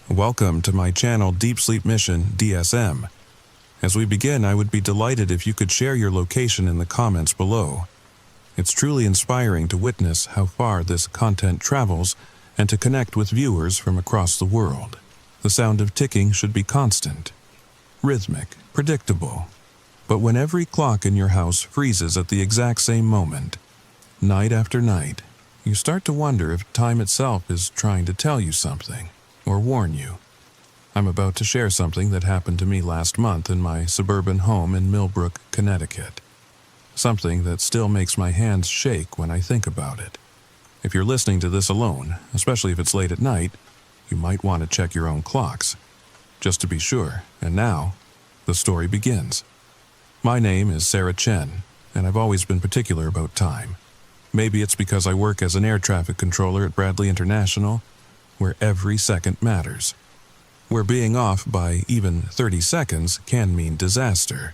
Welcome to my channel Deep Sleep Mission-DSM. As we begin, I would be delighted if you could share your location in the comments below. It's truly inspiring to witness how far this content travels and to connect with viewers from across the world. The sound of ticking should be constant, rhythmic, predictable. But when every clock in your house freezes at the exact same moment, night after night, you start to wonder if time itself is trying to tell you something or warn you. I'm about to share something that happened to me last month in my suburban home in Millbrook, Connecticut. Something that still makes my hands shake when I think about it. If you're listening to this alone, especially if it's late at night, you might want to check your own clocks, just to be sure. And now, the story begins. My name is Sarah Chen, and I've always been particular about time. Maybe it's because I work as an air traffic controller at Bradley International, where every second matters. Where being off by even 30 seconds can mean disaster.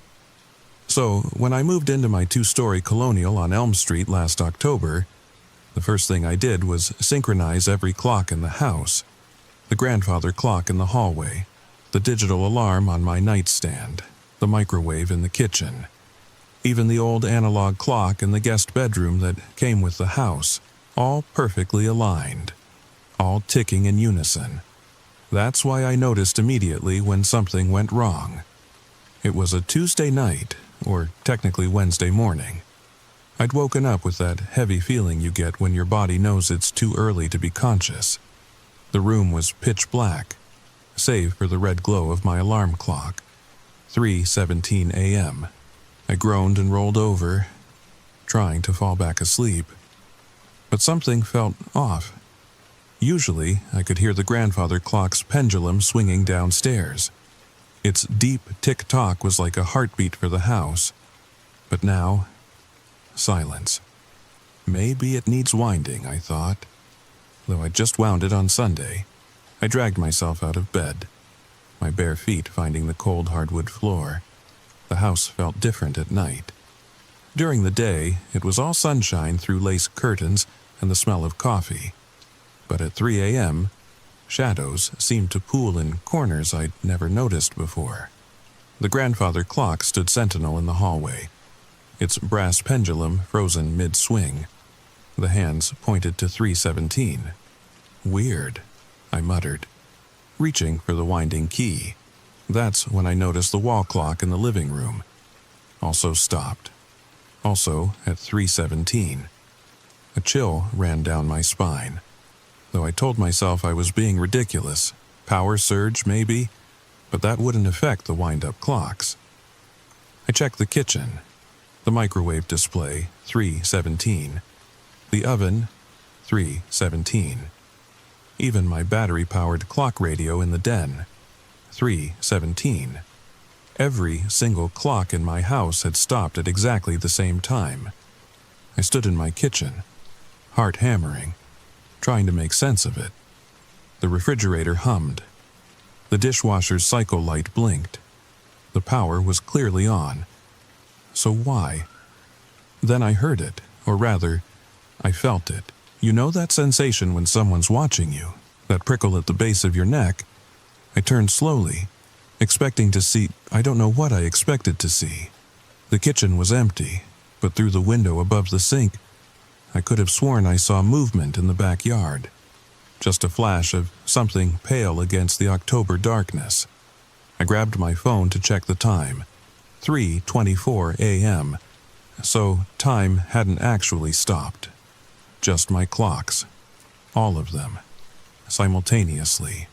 So, when I moved into my 2-story colonial on Elm Street last October, the first thing I did was synchronize every clock in the house. The grandfather clock in the hallway, the digital alarm on my nightstand, the microwave in the kitchen, even the old analog clock in the guest bedroom that came with the house, all perfectly aligned, all ticking in unison. That's why I noticed immediately when something went wrong. It was a Tuesday night, or technically Wednesday morning. I'd woken up with that heavy feeling you get when your body knows it's too early to be conscious. The room was pitch black, save for the red glow of my alarm clock. 3:17 a.m. I groaned and rolled over, trying to fall back asleep. But something felt off. Usually, I could hear the grandfather clock's pendulum swinging downstairs. Its deep tick-tock was like a heartbeat for the house. But now, silence. Maybe it needs winding, I thought. Though I just wound it on Sunday, I dragged myself out of bed, my bare feet finding the cold hardwood floor. The house felt different at night. During the day, it was all sunshine through lace curtains and the smell of coffee. But at 3 a.m., shadows seemed to pool in corners I'd never noticed before. The grandfather clock stood sentinel in the hallway, its brass pendulum frozen mid-swing. The hands pointed to 3:17. Weird, I muttered, reaching for the winding key. That's when I noticed the wall clock in the living room also stopped, also at 3:17. A chill ran down my spine. Though I told myself I was being ridiculous, power surge maybe, but that wouldn't affect the wind-up clocks. I checked the kitchen, the microwave display, 3:17, the oven, 3:17, even my battery-powered clock radio in the den, 3:17. Every single clock in my house had stopped at exactly the same time. I stood in my kitchen, heart hammering, trying to make sense of it. The refrigerator hummed. The dishwasher's cycle light blinked. The power was clearly on. So why? Then I heard it, or rather, I felt it. You know that sensation when someone's watching you, that prickle at the base of your neck? I turned slowly, expecting to see, I don't know what I expected to see. The kitchen was empty, but through the window above the sink, I could have sworn I saw movement in the backyard. Just a flash of something pale against the October darkness. I grabbed my phone to check the time. 3:24 a.m. So time hadn't actually stopped. Just my clocks. All of them. Simultaneously.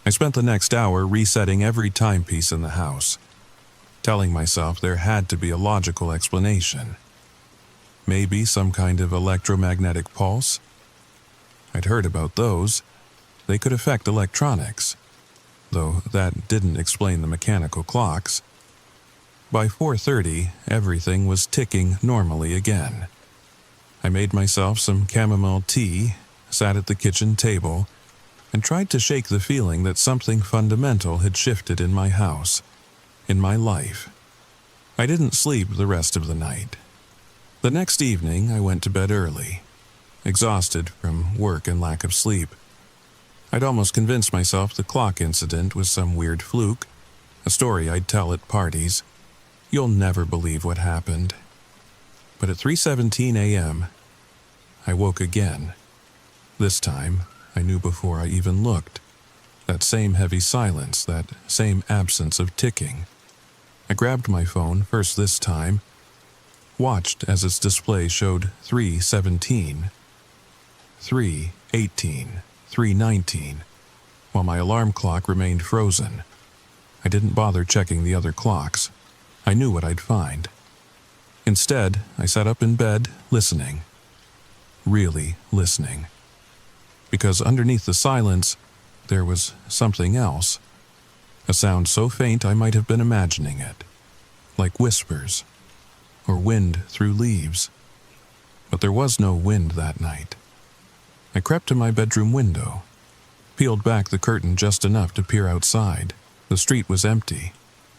I spent the next hour resetting every timepiece in the house, telling myself there had to be a logical explanation. Maybe some kind of electromagnetic pulse? I'd heard about those. They could affect electronics, though that didn't explain the mechanical clocks. By 4:30, everything was ticking normally again. I made myself some chamomile tea, sat at the kitchen table, and tried to shake the feeling that something fundamental had shifted in my house, in my life. I didn't sleep the rest of the night. The next evening, I went to bed early, exhausted from work and lack of sleep. I'd almost convinced myself the clock incident was some weird fluke, a story I'd tell at parties. You'll never believe what happened. But at 3:17 a.m., I woke again. This time, I knew before I even looked. That same heavy silence, that same absence of ticking. I grabbed my phone first this time, watched as its display showed 3:17, 3:18, 3:19, while my alarm clock remained frozen. I didn't bother checking the other clocks. I knew what I'd find. Instead, I sat up in bed, listening. Really listening. Because underneath the silence, there was something else. A sound so faint I might have been imagining it. Like whispers, or wind through leaves. But there was no wind that night. I crept to my bedroom window, peeled back the curtain just enough to peer outside. The street was empty,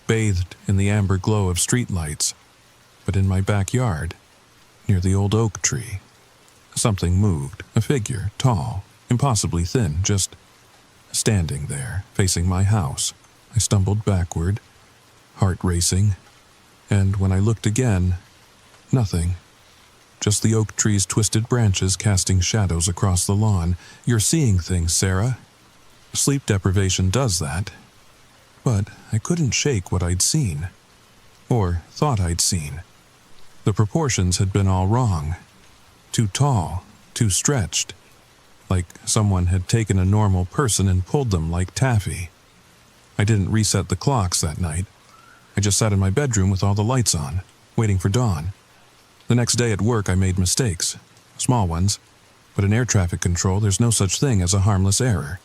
bathed in the amber glow of streetlights. But in my backyard, near the old oak tree, something moved, a figure, tall, impossibly thin, just standing there, facing my house. I stumbled backward, heart racing, and when I looked again, nothing. Just the oak tree's twisted branches casting shadows across the lawn. You're seeing things, Sarah. Sleep deprivation does that. But I couldn't shake what I'd seen, or thought I'd seen. The proportions had been all wrong. Too tall, too stretched. Like someone had taken a normal person and pulled them like taffy. I didn't reset the clocks that night. I just sat in my bedroom with all the lights on, waiting for dawn. The next day at work I made mistakes, small ones, but in air traffic control there's no such thing as a harmless error.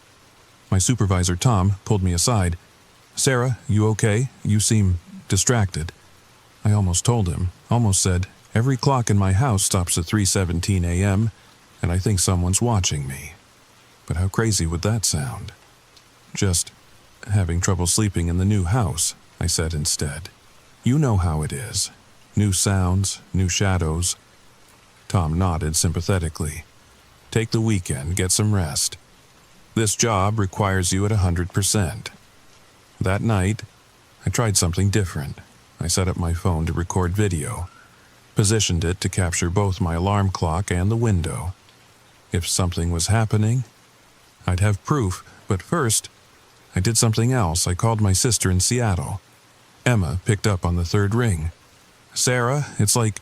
My supervisor Tom pulled me aside. "Sarah, you okay? You seem distracted." I almost told him, almost said, "Every clock in my house stops at 3:17 a.m., and I think someone's watching me." But how crazy would that sound? "Just having trouble sleeping in the new house," I said instead. "You know how it is. New sounds, new shadows." Tom nodded sympathetically. "Take the weekend, get some rest. This job requires you at 100%. That night, I tried something different. I set up my phone to record video, positioned it to capture both my alarm clock and the window. If something was happening, I'd have proof, but first, I did something else. I called my sister in Seattle. Emma picked up on the third ring. "Sarah, it's like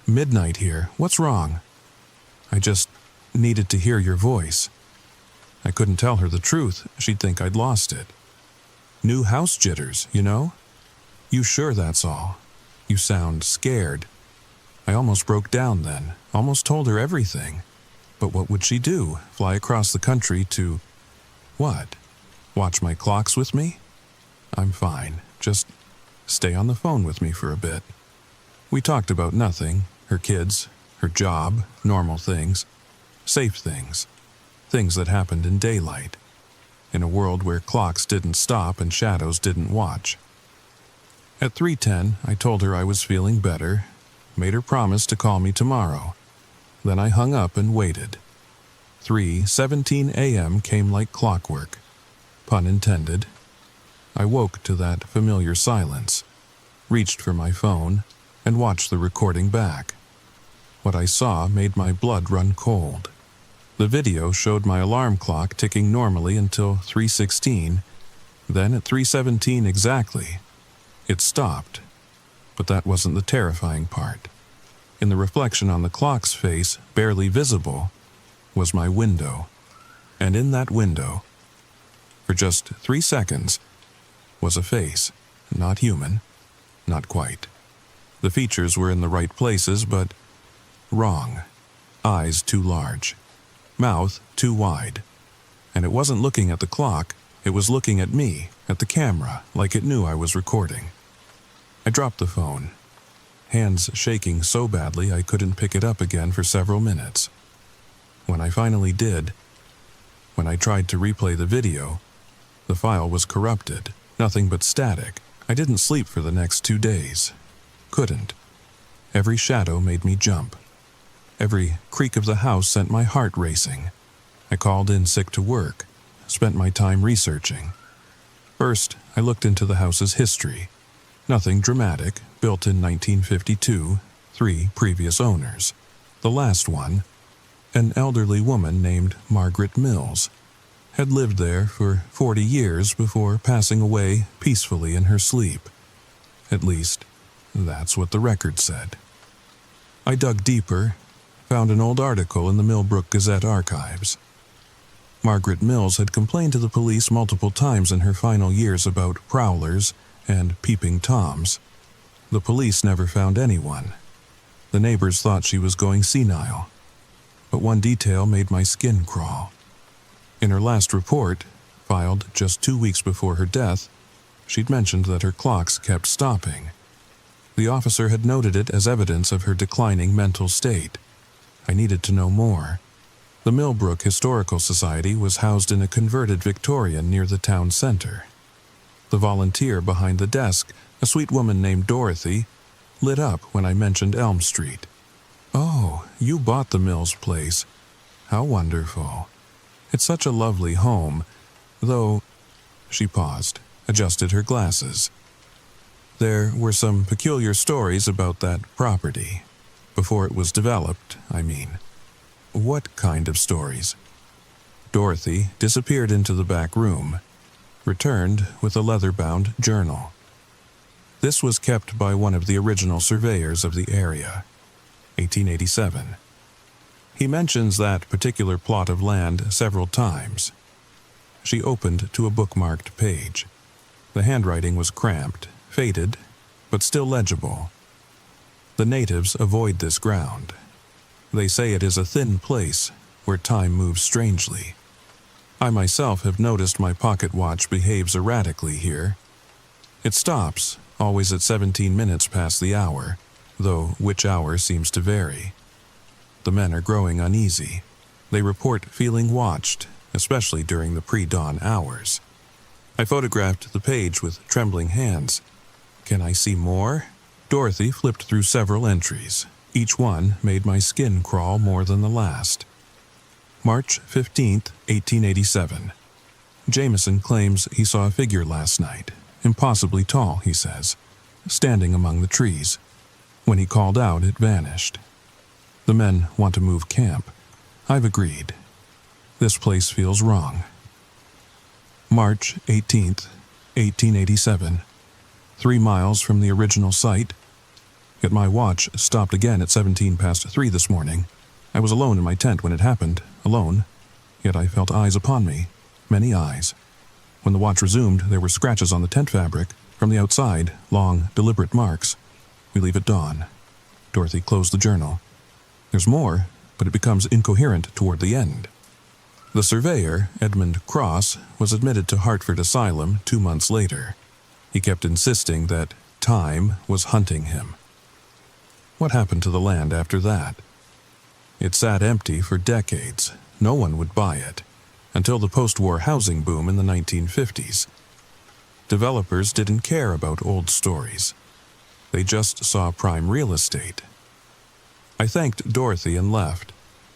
midnight here. What's wrong?" I just needed to hear your voice. I couldn't tell her the truth. She'd think I'd lost it. "New house jitters, you know? You sure that's all? You sound scared." I almost broke down then, almost told her everything. But what would she do? Fly across the country to... what? Watch my clocks with me? "I'm fine. Just stay on the phone with me for a bit." We talked about nothing, her kids, her job, normal things, safe things, things that happened in daylight, in a world where clocks didn't stop and shadows didn't watch. At 3:10, I told her I was feeling better, made her promise to call me tomorrow. Then I hung up and waited. 3:17 a.m. came like clockwork. Pun intended. I woke to that familiar silence, reached for my phone, and watched the recording back. What I saw made my blood run cold. The video showed my alarm clock ticking normally until 3:16, then at 3:17 exactly, it stopped. But that wasn't the terrifying part. In the reflection on the clock's face, barely visible, was my window. And in that window, for just 3 seconds, was a face, not human, not quite. The features were in the right places, but wrong. Eyes too large, mouth too wide. And it wasn't looking at the clock, it was looking at me, at the camera, like it knew I was recording. I dropped the phone, hands shaking so badly I couldn't pick it up again for several minutes. When I finally did, when I tried to replay the video, the file was corrupted, nothing but static. I didn't sleep for the next 2 days. Couldn't. Every shadow made me jump. Every creak of the house sent my heart racing. I called in sick to work. spent my time researching. First, I looked into the house's history. Nothing dramatic, built in 1952, 3 previous owners. The last one, an elderly woman named Margaret Mills, had lived there for 40 years before passing away peacefully in her sleep. At least, that's what the record said. I dug deeper, found an old article in the Millbrook Gazette archives. Margaret Mills had complained to the police multiple times in her final years about prowlers and peeping toms. The police never found anyone. The neighbors thought she was going senile. But one detail made my skin crawl. In her last report, filed just 2 weeks before her death, she'd mentioned that her clocks kept stopping. The officer had noted it as evidence of her declining mental state. I needed to know more. The Millbrook Historical Society was housed in a converted Victorian near the town center. The volunteer behind the desk, a sweet woman named Dorothy, lit up when I mentioned Elm Street. "Oh, you bought the Mills place. How wonderful. It's such a lovely home, though—" She paused, adjusted her glasses. "There were some peculiar stories about that property. Before it was developed, I mean." "What kind of stories?" Dorothy disappeared into the back room, returned with a leather-bound journal. This was kept by one of the original surveyors of the area, 1887. He mentions that particular plot of land several times. She opened to a bookmarked page. The handwriting was cramped, faded, but still legible. "The natives avoid this ground. They say it is a thin place where time moves strangely. I myself have noticed my pocket watch behaves erratically here. It stops, always at 17 minutes past the hour, though which hour seems to vary. The men are growing uneasy. They report feeling watched, especially during the pre-dawn hours." I photographed the page with trembling hands. "Can I see more?" Dorothy flipped through several entries. Each one made my skin crawl more than the last. March 15th, 1887. Jameson claims he saw a figure last night, impossibly tall, he says, standing among the trees. When he called out, it vanished. The men want to move camp. I've agreed. This place feels wrong. March 18th, 1887. 3 miles from the original site. Yet my watch stopped again at 17 past 3 this morning. I was alone in my tent when it happened, alone. Yet I felt eyes upon me, many eyes. When the watch resumed, there were scratches on the tent fabric. From the outside, long, deliberate marks. We leave at dawn. Dorothy closed the journal. There's more, but it becomes incoherent toward the end. The surveyor, Edmund Cross, was admitted to Hartford Asylum 2 months later. He kept insisting that time was hunting him. What happened to the land after that? It sat empty for decades. No one would buy it, until the post-war housing boom in the 1950s. Developers didn't care about old stories. They just saw prime real estate. I thanked Dorothy and left,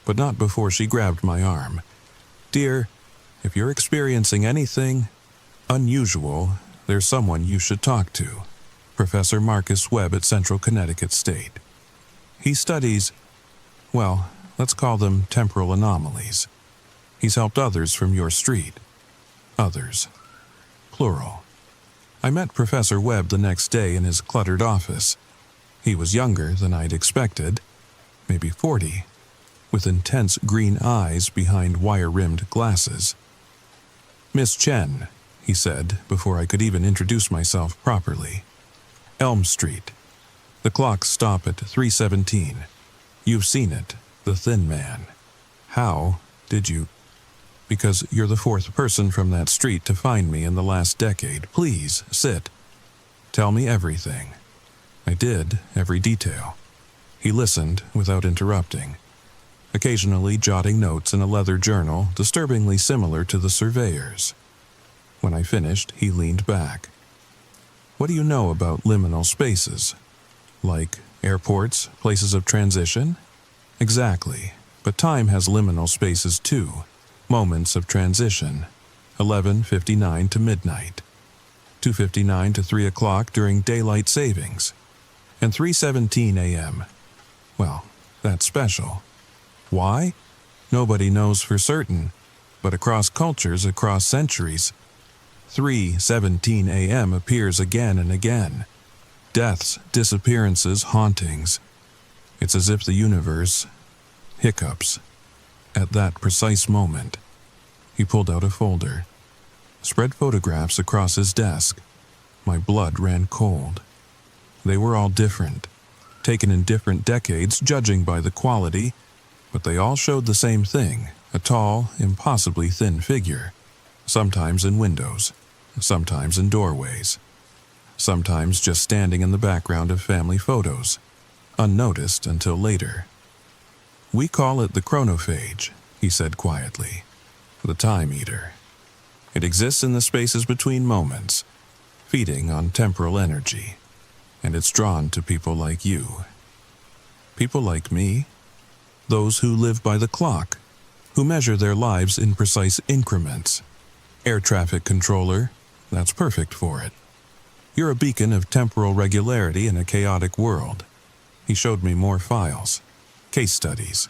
but not before she grabbed my arm. "Dear, if you're experiencing anything unusual, there's someone you should talk to. Professor Marcus Webb at Central Connecticut State. He studies, well, let's call them temporal anomalies. He's helped others from your street. Others. Plural." I met Professor Webb the next day in his cluttered office. He was younger than I'd expected, maybe 40, with intense green eyes behind wire-rimmed glasses. "Miss Chen," he said before I could even introduce myself properly. "Elm Street. The clocks stop at 3:17. You've seen it, the Thin Man. How did you—" "Because you're the 4th person from that street to find me in the last decade. Please, sit. Tell me everything." I did, every detail. He listened without interrupting, occasionally jotting notes in a leather journal disturbingly similar to the surveyor's. When I finished, he leaned back. "What do you know about liminal spaces? Like airports, places of transition?" "Exactly, but time has liminal spaces too, moments of transition. 11:59 to midnight, 2:59 to 3 o'clock during daylight savings, and 3:17 a.m. Well, that's special. Why? Nobody knows for certain, but across cultures, across centuries, 3:17 a.m. appears again and again. Deaths, disappearances, hauntings. It's as if the universe hiccups at that precise moment. He pulled out a folder, spread photographs across his desk. My blood ran cold. They were all different, taken in different decades, judging by the quality, but they all showed the same thing, a tall, impossibly thin figure, sometimes in windows, sometimes in doorways, sometimes just standing in the background of family photos, unnoticed until later. "We call it the chronophage," he said quietly, "the time eater. It exists in the spaces between moments, feeding on temporal energy, and it's drawn to people like you. People like me, those who live by the clock, who measure their lives in precise increments. Air traffic controller, that's perfect for it. You're a beacon of temporal regularity in a chaotic world." He showed me more files, case studies.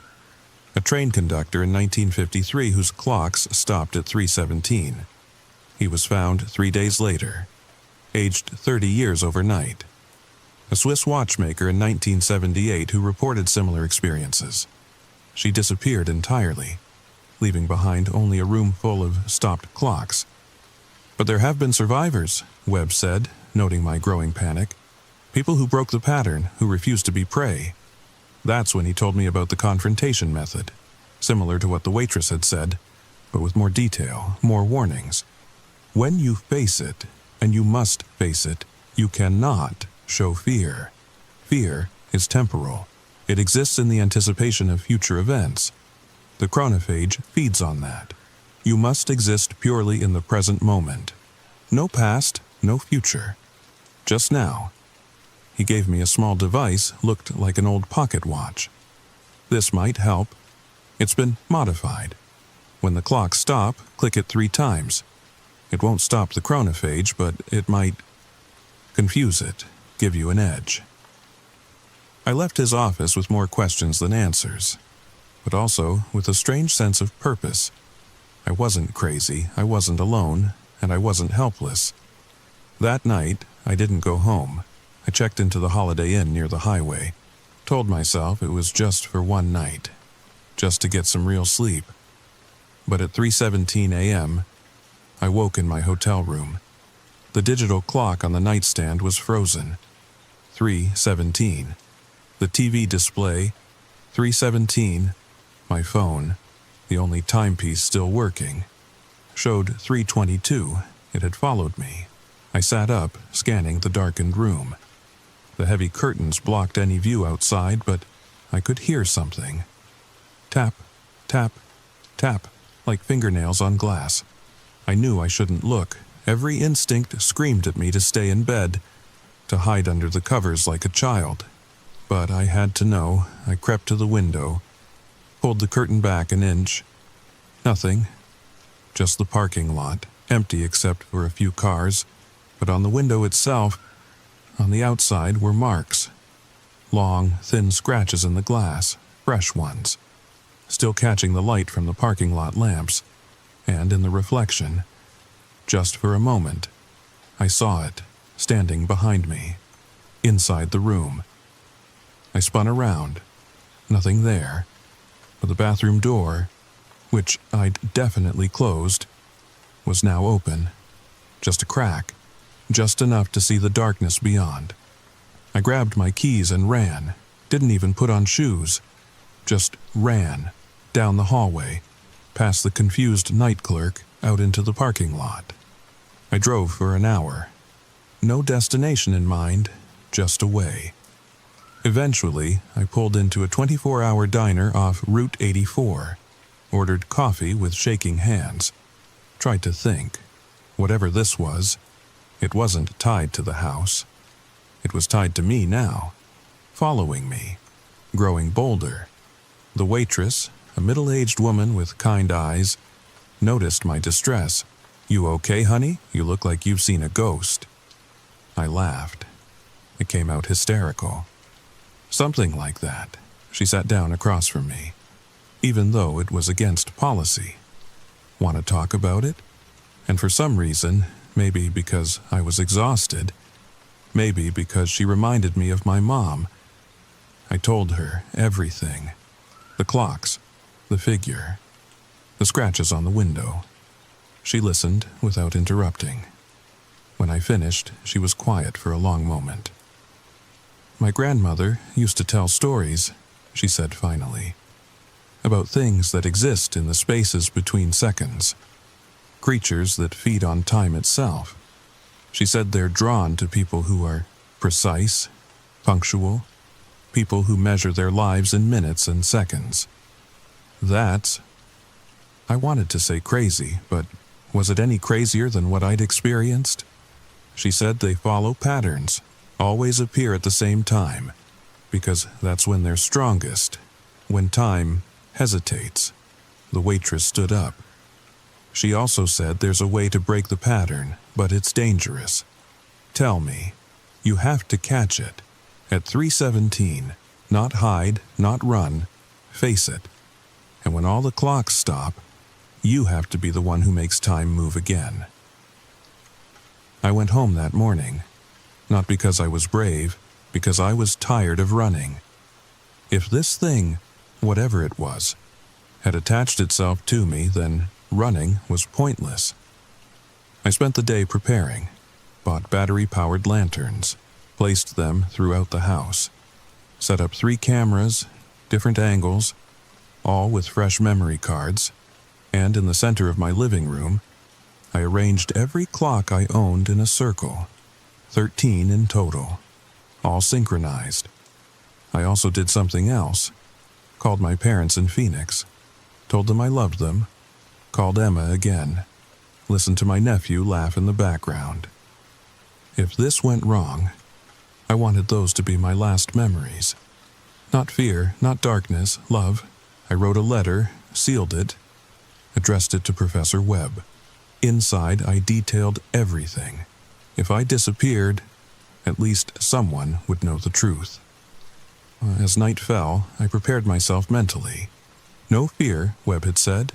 A train conductor in 1953 whose clocks stopped at 3:17. He was found 3 days later, aged 30 years overnight. A Swiss watchmaker in 1978 who reported similar experiences. She disappeared entirely, leaving behind only a room full of stopped clocks. "But there have been survivors," Webb said, noting my growing panic. "People who broke the pattern, who refused to be prey." That's when he told me about the confrontation method, similar to what the waitress had said, but with more detail, more warnings. When you face it, and you must face it, you cannot show fear. Fear is temporal. It exists in the anticipation of future events. The chronophage feeds on that. You must exist purely in the present moment. No past, no future. Just now. He gave me a small device, looked like an old pocket watch. "This might help. It's been modified. When the clocks stop, click it 3 times. It won't stop the chronophage, but it might confuse it, give you an edge." I left his office with more questions than answers, but also with a strange sense of purpose. I wasn't crazy, I wasn't alone, and I wasn't helpless. That night, I didn't go home. I checked into the Holiday Inn near the highway, told myself it was just for one night, just to get some real sleep. But at 3:17 a.m., I woke in my hotel room. The digital clock on the nightstand was frozen. 3:17. The TV display, 3:17. My phone, the only timepiece still working, showed 3:22. It had followed me. I sat up, scanning the darkened room. The heavy curtains blocked any view outside, but I could hear something. Tap, tap, tap, like fingernails on glass. I knew I shouldn't look. Every instinct screamed at me to stay in bed, to hide under the covers like a child. But I had to know. I crept to the window, pulled the curtain back an inch. Nothing. Just the parking lot, empty except for a few cars. But on the window itself, on the outside, were marks. Long, thin scratches in the glass, fresh ones, still catching the light from the parking lot lamps, and in the reflection. Just for a moment, I saw it, standing behind me, inside the room. I spun around. Nothing there, but the bathroom door, which I'd definitely closed, was now open. Just a crack, just enough to see the darkness beyond. I grabbed my keys and ran, didn't even put on shoes, just ran, down the hallway, past the confused night clerk, out into the parking lot. I drove for an hour. No destination in mind, just away. Eventually, I pulled into a 24-hour diner off Route 84, ordered coffee with shaking hands, tried to think. Whatever this was, it wasn't tied to the house. It was tied to me now, following me, growing bolder. The waitress, a middle-aged woman with kind eyes, noticed my distress. "You okay, honey? You look like you've seen a ghost." I laughed. It came out hysterical. "Something like that." She sat down across from me, even though it was against policy. "Want to talk about it?" And for some reason, maybe because I was exhausted, maybe because she reminded me of my mom, I told her everything. The clocks, the figure, the scratches on the window. She listened without interrupting. When I finished, she was quiet for a long moment. "My grandmother used to tell stories," she said finally, "about things that exist in the spaces between seconds. Creatures that feed on time itself. She said they're drawn to people who are precise, punctual, people who measure their lives in minutes and seconds. That's..." I wanted to say crazy, but was it any crazier than what I'd experienced? She said they follow patterns, always appear at the same time, because that's when they're strongest, when time hesitates. The waitress stood up. She also said there's a way to break the pattern, but it's dangerous. "Tell me, you have to catch it. At 3:17, not hide, not run, face it. And when all the clocks stop, you have to be the one who makes time move again." I went home that morning, not because I was brave, because I was tired of running. If this thing, whatever it was, had attached itself to me, then running was pointless. I spent the day preparing, bought battery-powered lanterns, placed them throughout the house, set up 3 cameras, different angles, all with fresh memory cards, and in the center of my living room, I arranged every clock I owned in a circle, 13 in total, all synchronized. I also did something else, called my parents in Phoenix, told them I loved them, called Emma again, listened to my nephew laugh in the background. If this went wrong, I wanted those to be my last memories. Not fear, not darkness, love. I wrote a letter, sealed it, addressed it to Professor Webb. Inside, I detailed everything. If I disappeared, at least someone would know the truth. As night fell, I prepared myself mentally. No fear, Webb had said.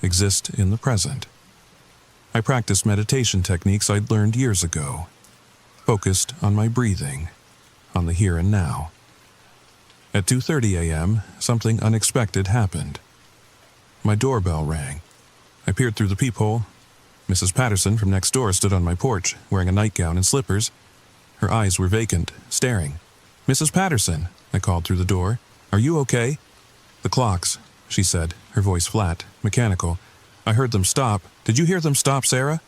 Exist in the present. I practiced meditation techniques I'd learned years ago. Focused on my breathing, on the here and now. At 2:30 a.m., something unexpected happened. My doorbell rang. I peered through the peephole. Mrs. Patterson from next door stood on my porch, wearing a nightgown and slippers. Her eyes were vacant, staring. "Mrs. Patterson," I called through the door. "Are you okay?" "The clocks," she said, her voice flat, mechanical. "I heard them stop. Did you hear them stop, Sarah?"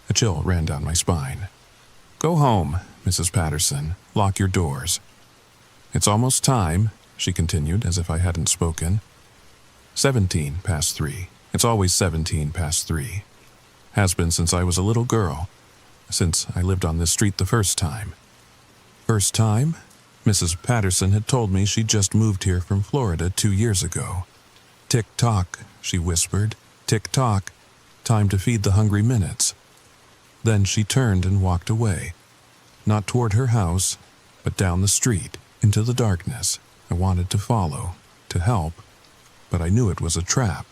A chill ran down my spine. "Go home, Mrs. Patterson. Lock your doors." "It's almost time," she continued, as if I hadn't spoken. 17 past 3. It's always 17 past 3. Has been since I was a little girl. Since I lived on this street the first time. First time? Mrs. Patterson had told me she'd just moved here from Florida 2 years ago. "Tick-tock," she whispered. "Tick-tock. Time to feed the hungry minutes." Then she turned and walked away. Not toward her house, but down the street, into the darkness. I wanted to follow, to help, but I knew it was a trap,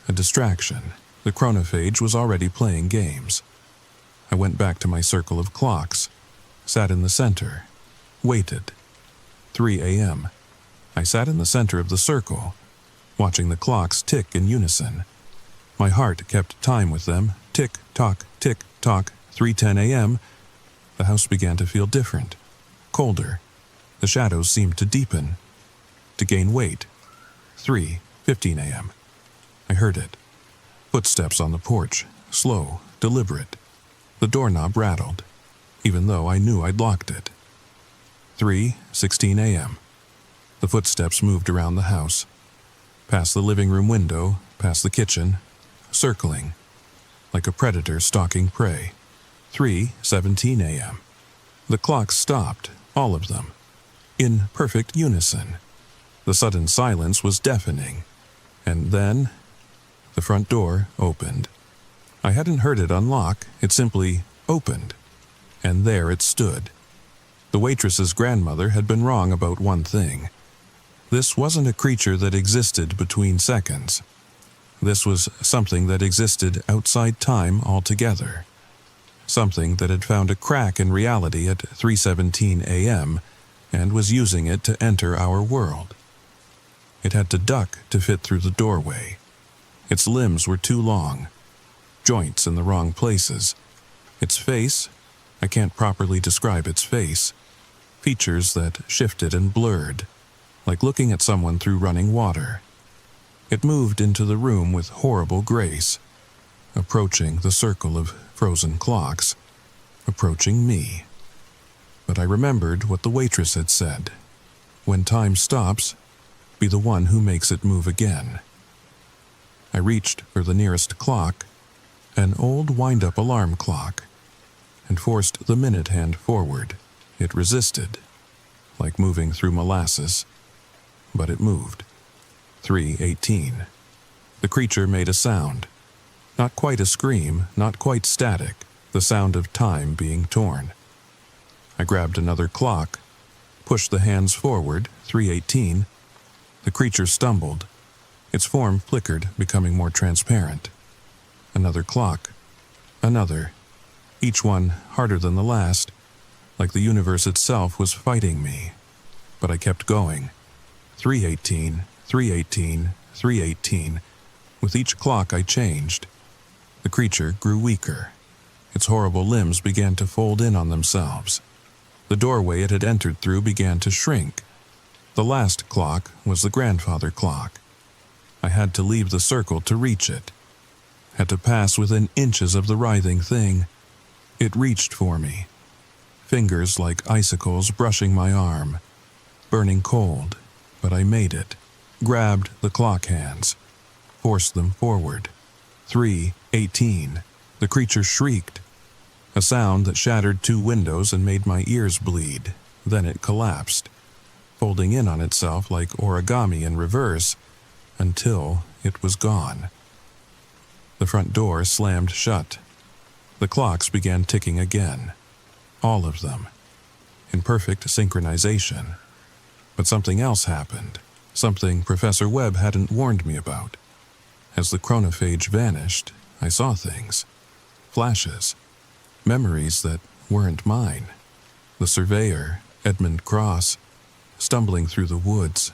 a distraction. The chronophage was already playing games. I went back to my circle of clocks, sat in the center, waited. 3 a.m. I sat in the center of the circle, watching the clocks tick in unison. My heart kept time with them, tick-tock, tick-tock. 3:10 a.m. The house began to feel different, colder. The shadows seemed to deepen, to gain weight. 3:15 a.m. I heard it. Footsteps on the porch, slow, deliberate. The doorknob rattled, even though I knew I'd locked it. 3:16 a.m. The footsteps moved around the house, past the living room window, past the kitchen, circling, like a predator stalking prey. 3:17 a.m. The clocks stopped, all of them, in perfect unison. The sudden silence was deafening, and then the front door opened. I hadn't heard it unlock, it simply opened. And there it stood. The waitress's grandmother had been wrong about one thing. This wasn't a creature that existed between seconds. This was something that existed outside time altogether. Something that had found a crack in reality at 3:17 a.m. and was using it to enter our world. It had to duck to fit through the doorway. Its limbs were too long, joints in the wrong places. Its face, I can't properly describe its face, features that shifted and blurred, like looking at someone through running water. It moved into the room with horrible grace, approaching the circle of frozen clocks, approaching me. But I remembered what the waitress had said. When time stops, be the one who makes it move again. I reached for the nearest clock, an old wind-up alarm clock, and forced the minute hand forward. It resisted, like moving through molasses, but it moved. 3:18. The creature made a sound. Not quite a scream, not quite static, the sound of time being torn. I grabbed another clock, pushed the hands forward, 3:18. The creature stumbled. Its form flickered, becoming more transparent. Another clock. Another. Each one harder than the last, like the universe itself was fighting me. But I kept going. 3:18, 3:18, 3:18. With each clock I changed. The creature grew weaker. Its horrible limbs began to fold in on themselves. The doorway it had entered through began to shrink. The last clock was the grandfather clock. I had to leave the circle to reach it. Had to pass within inches of the writhing thing. It reached for me. Fingers like icicles brushing my arm. Burning cold, but I made it. Grabbed the clock hands. Forced them forward. 3:18. The creature shrieked. A sound that shattered 2 windows and made my ears bleed. Then it collapsed, folding in on itself like origami in reverse, until it was gone. The front door slammed shut. The clocks began ticking again. All of them. In perfect synchronization. But something else happened. Something Professor Webb hadn't warned me about. As the chronophage vanished, I saw things. Flashes. Memories that weren't mine. The surveyor, Edmund Cross, stumbling through the woods.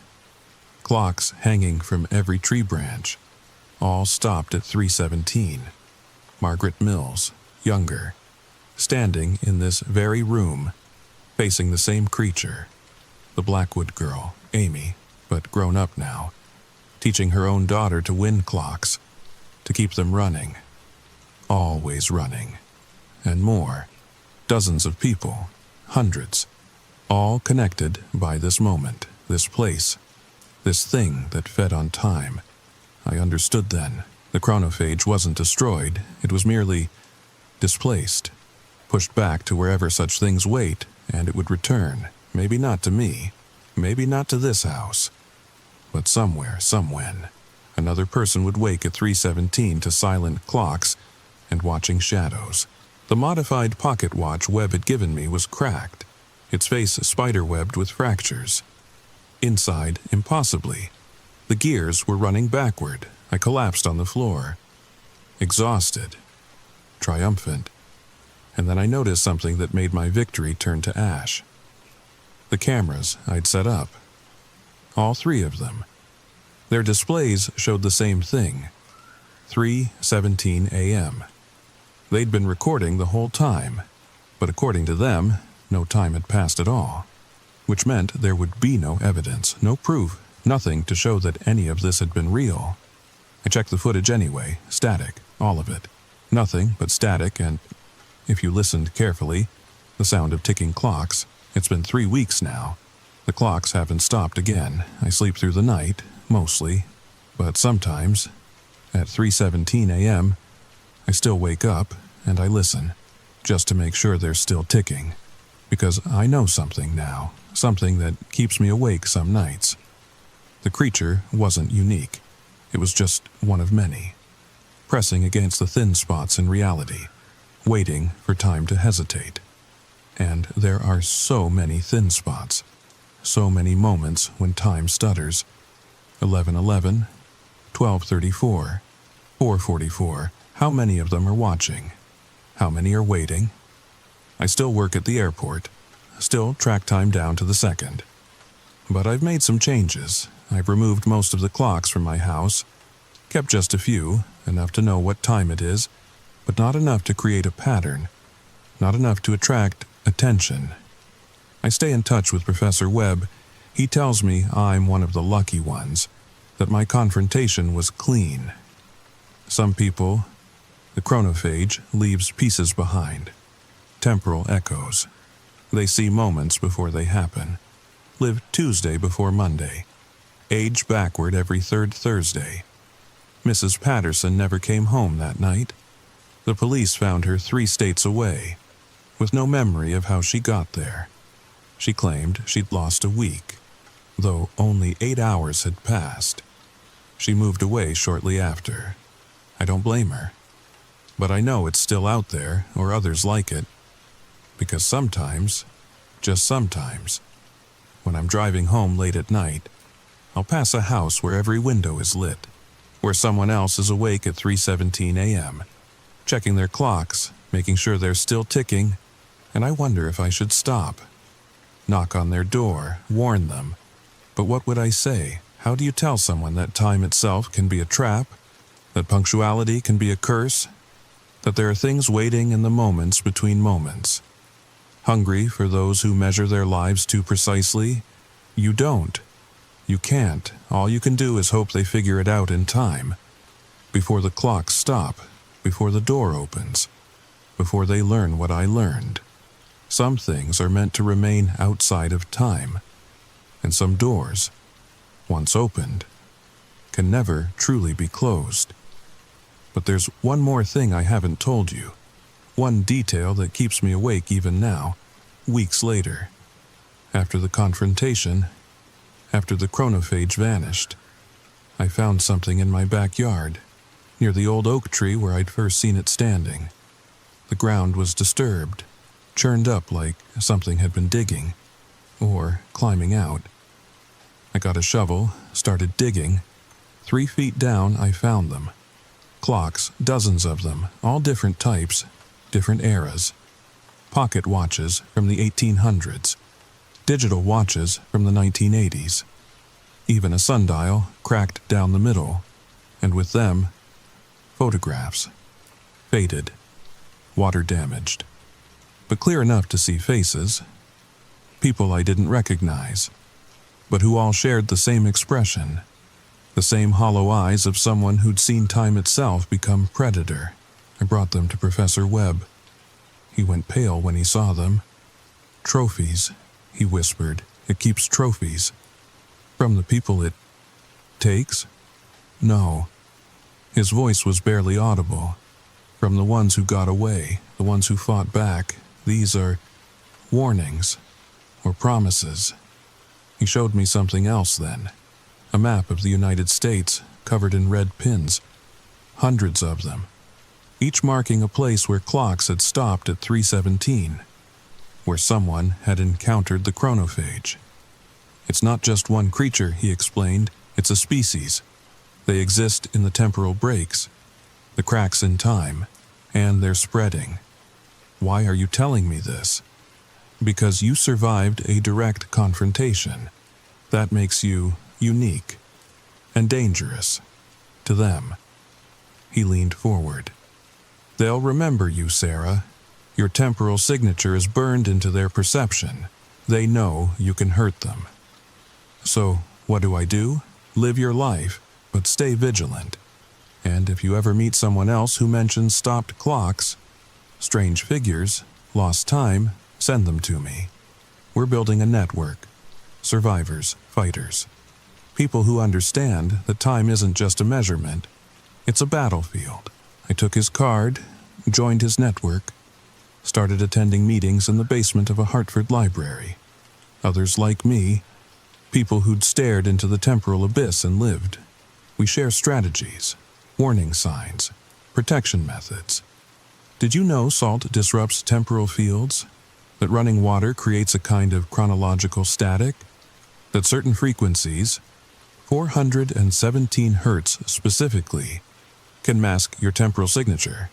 Clocks hanging from every tree branch. All stopped at 3:17. Margaret Mills, younger, standing in this very room, facing the same creature. The Blackwood girl, Amy, but grown up now, teaching her own daughter to win clocks, to keep them running. Always running. And more. Dozens of people, hundreds, all connected by this moment, this place, this thing that fed on time. I understood then. The chronophage wasn't destroyed, it was merely displaced, pushed back to wherever such things wait, and it would return. Maybe not to me, maybe not to this house, but somewhere, somewhen. Another person would wake at 3:17 to silent clocks and watching shadows. The modified pocket watch Webb had given me was cracked, its face spider-webbed with fractures. Inside, impossibly. The gears were running backward. I collapsed on the floor. Exhausted. Triumphant. And then I noticed something that made my victory turn to ash. The cameras I'd set up. All 3 of them. Their displays showed the same thing. 3:17 a.m. They'd been recording the whole time, but according to them, no time had passed at all, which meant there would be no evidence, no proof, nothing to show that any of this had been real. I checked the footage anyway, static, all of it. Nothing but static and, if you listened carefully, the sound of ticking clocks. It's been 3 weeks now. The clocks haven't stopped again. I sleep through the night, mostly, but sometimes, at 3:17 a.m., I still wake up and I listen, just to make sure they're still ticking, because I know something now, something that keeps me awake some nights. The creature wasn't unique. It was just one of many. pressing against the thin spots in reality, waiting for time to hesitate. And there are so many thin spots, so many moments when time stutters. 11:11, 12:34, 4:44. How many of them are watching? How many are waiting? I still work at the airport, still track time down to the second. But I've made some changes. I've removed most of the clocks from my house, kept just a few, enough to know what time it is, but not enough to create a pattern, not enough to attract attention. I stay in touch with Professor Webb. He tells me I'm one of the lucky ones, that my confrontation was clean. Some people, the chronophage leaves pieces behind, temporal echoes. They see moments before they happen, live Tuesday before Monday, age backward every third Thursday. Mrs. Patterson never came home that night. The police found her 3 states away, with no memory of how she got there. She claimed she'd lost a week, though only 8 hours had passed. She moved away shortly after. I don't blame her. But I know it's still out there, or others like it, because sometimes, just sometimes, when I'm driving home late at night, I'll pass a house where every window is lit, where someone else is awake at 3:17 a.m., checking their clocks, making sure they're still ticking, and I wonder if I should stop. Knock on their door, warn them. But what would I say? How do you tell someone that time itself can be a trap, that punctuality can be a curse, that there are things waiting in the moments between moments? Hungry for those who measure their lives too precisely? You don't. You can't. All you can do is hope they figure it out in time, before the clocks stop, before the door opens, before they learn what I learned. Some things are meant to remain outside of time, and some doors, once opened, can never truly be closed. But there's one more thing I haven't told you, one detail that keeps me awake even now, weeks later. After the confrontation, after the chronophage vanished, I found something in my backyard, near the old oak tree where I'd first seen it standing. The ground was disturbed, churned up like something had been digging, or climbing out. I got a shovel, started digging. 3 feet down, I found them. Clocks, dozens of them, all different types, different eras. Pocket watches from the 1800s, digital watches from the 1980s. Even a sundial cracked down the middle, and with them, photographs. Faded, water-damaged, but clear enough to see faces. People I didn't recognize, but who all shared the same expression, the same hollow eyes of someone who'd seen time itself become predator. I brought them to Professor Webb. He went pale when he saw them. "Trophies," he whispered. "It keeps trophies. From the people it takes?" "No." His voice was barely audible. "From the ones who got away, the ones who fought back. These are warnings, or promises." He showed me something else then. A map of the United States covered in red pins. Hundreds of them, each marking a place where clocks had stopped at 3:17, where someone had encountered the chronophage. "It's not just one creature," he explained. "It's a species. They exist in the temporal breaks, the cracks in time, and they're spreading." "Why are you telling me this?" "Because you survived a direct confrontation. That makes you unique and dangerous to them." He leaned forward. "They'll remember you, Sarah. Your temporal signature is burned into their perception. They know you can hurt them. So, what do? Live your life, but stay vigilant. And if you ever meet someone else who mentions stopped clocks, strange figures, lost time, send them to me. We're building a network. Survivors, fighters. People who understand that time isn't just a measurement. It's a battlefield." I took his card, joined his network, started attending meetings in the basement of a Hartford library. Others like me, people who'd stared into the temporal abyss and lived. We share strategies, warning signs, Protection methods. Did you know salt disrupts temporal fields? That running water creates a kind of chronological static? That certain frequencies, 417 hertz specifically, can mask your temporal signature?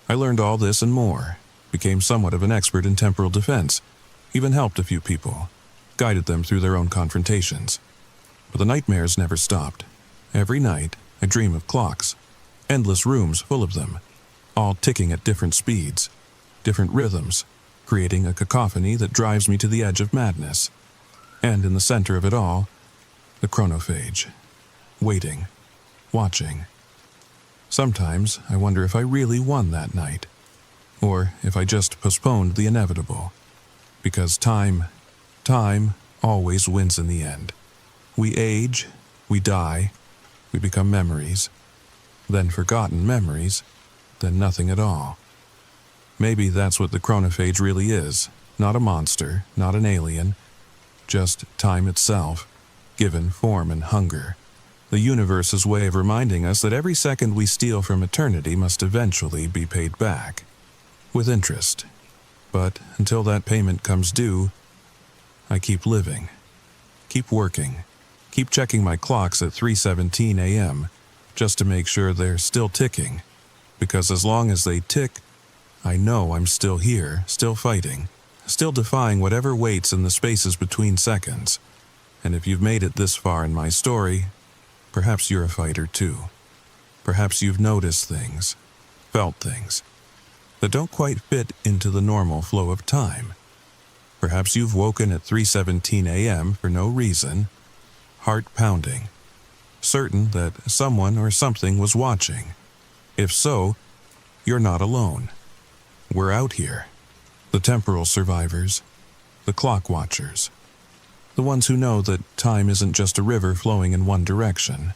I learned all this and more, became somewhat of an expert in temporal defense, even helped a few people, guided them through their own confrontations. But the nightmares never stopped. Every night, I dream of clocks, endless rooms full of them, all ticking at different speeds, different rhythms, creating a cacophony that drives me to the edge of madness. And in the center of it all, the chronophage, waiting, watching. Sometimes I wonder if I really won that night, or if I just postponed the inevitable, because time always wins in the end. We age, we die, we become memories, then forgotten memories, then nothing at all. Maybe that's what the chronophage really is, not a monster, not an alien, just time itself, given form and hunger. The universe's way of reminding us that every second we steal from eternity must eventually be paid back, with interest. But until that payment comes due, I keep living, keep working, keep checking my clocks at 3:17 a.m. just to make sure they're still ticking, because as long as they tick, I know I'm still here, still fighting, still defying whatever waits in the spaces between seconds. And if you've made it this far in my story, perhaps you're a fighter too. Perhaps you've noticed things, felt things, that don't quite fit into the normal flow of time. Perhaps you've woken at 3:17 a.m. for no reason, heart pounding, certain that someone or something was watching. If so, you're not alone. We're out here. The temporal survivors, the clock watchers, the ones who know that time isn't just a river flowing in one direction,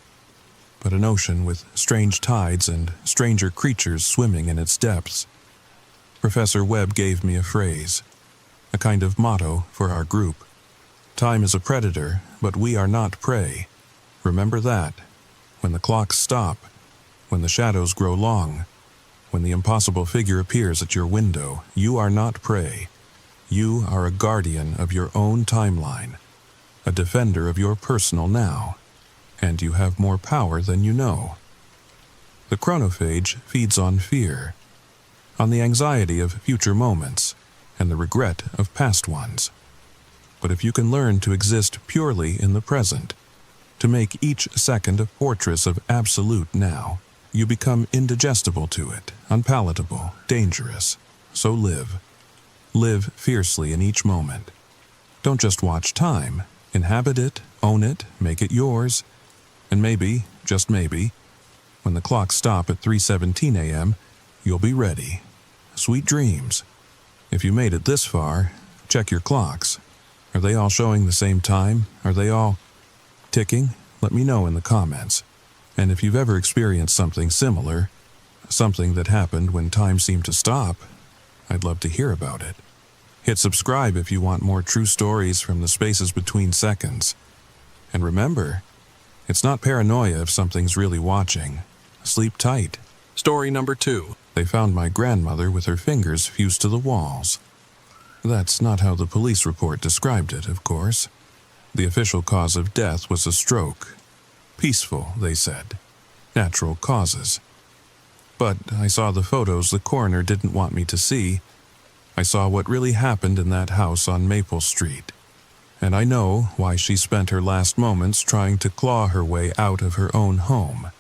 but an ocean with strange tides and stranger creatures swimming in its depths. Professor Webb gave me a phrase, a kind of motto for our group. Time is a predator, but we are not prey. Remember that. When the clocks stop, when the shadows grow long, when the impossible figure appears at your window, you are not prey. You are a guardian of your own timeline, a defender of your personal now, and you have more power than you know. The chronophage feeds on fear, on the anxiety of future moments, and the regret of past ones. But if you can learn to exist purely in the present, to make each second a fortress of absolute now, you become indigestible to it, unpalatable, dangerous. So live. Live fiercely in each moment. Don't just watch time. Inhabit it, own it, make it yours. And maybe, just maybe, when the clocks stop at 3:17 a.m., you'll be ready. Sweet dreams. If you made it this far, check your clocks. Are they all showing the same time? Are they all ticking? Let me know in the comments. And if you've ever experienced something similar, something that happened when time seemed to stop, I'd love to hear about it. Hit subscribe if you want more true stories from the spaces between seconds. And remember, it's not paranoia if something's really watching. Sleep tight. Story number 2. They found my grandmother with her fingers fused to the walls. That's not how the police report described it, of course. The official cause of death was a stroke. Peaceful, they said. Natural causes. But I saw the photos the coroner didn't want me to see. I saw what really happened in that house on Maple Street. And I know why she spent her last moments trying to claw her way out of her own home.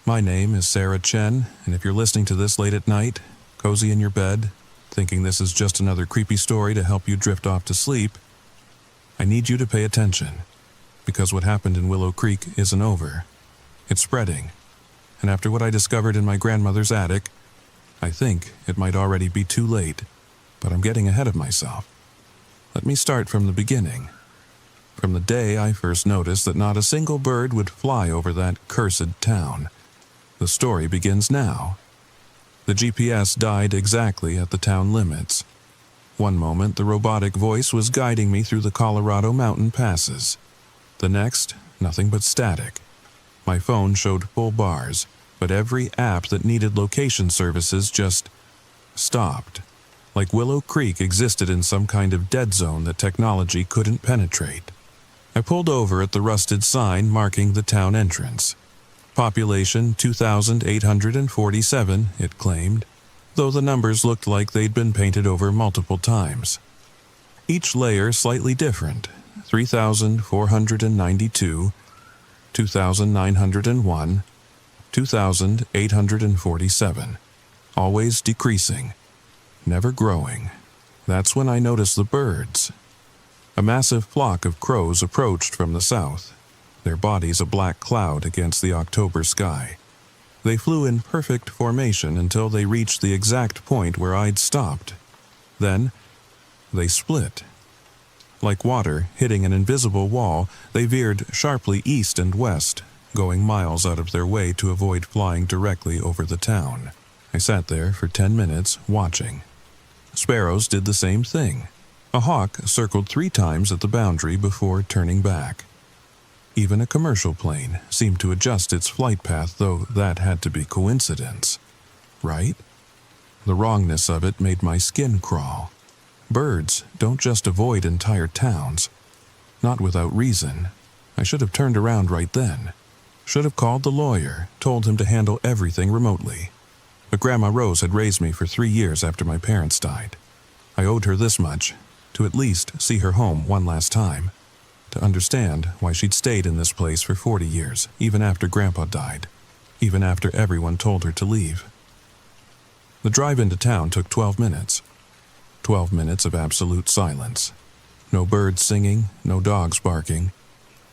My name is Sarah Chen, and if you're listening to this late at night, cozy in your bed, thinking this is just another creepy story to help you drift off to sleep, I need you to pay attention, because what happened in Willow Creek isn't over. It's spreading, and after what I discovered in my grandmother's attic, I think it might already be too late, but I'm getting ahead of myself. Let me start from the beginning. From the day I first noticed that not a single bird would fly over that cursed town. The story begins now. The GPS died exactly at the town limits. One moment, the robotic voice was guiding me through the Colorado mountain passes. The next, nothing but static. My phone showed full bars, but every app that needed location services just stopped, like Willow Creek existed in some kind of dead zone that technology couldn't penetrate. I pulled over at the rusted sign marking the town entrance. Population 2,847, it claimed, though the numbers looked like they'd been painted over multiple times. Each layer slightly different: 3,492, 2,901, 2,847, always decreasing, never growing. That's when I noticed the birds. A massive flock of crows approached from the south, their bodies a black cloud against the October sky. They flew in perfect formation until they reached the exact point where I'd stopped. Then, they split. Like water hitting an invisible wall, they veered sharply east and west, going miles out of their way to avoid flying directly over the town. I sat there for 10 minutes, watching. Sparrows did the same thing. A hawk circled 3 times at the boundary before turning back. Even a commercial plane seemed to adjust its flight path, though that had to be coincidence. Right? The wrongness of it made my skin crawl. Birds don't just avoid entire towns. Not without reason. I should have turned around right then. Should have called the lawyer, told him to handle everything remotely. But Grandma Rose had raised me for 3 years after my parents died. I owed her this much, to at least see her home one last time, to understand why she'd stayed in this place for 40 years, even after Grandpa died, even after everyone told her to leave. The drive into town took 12 minutes. 12 minutes of absolute silence. No birds singing, no dogs barking.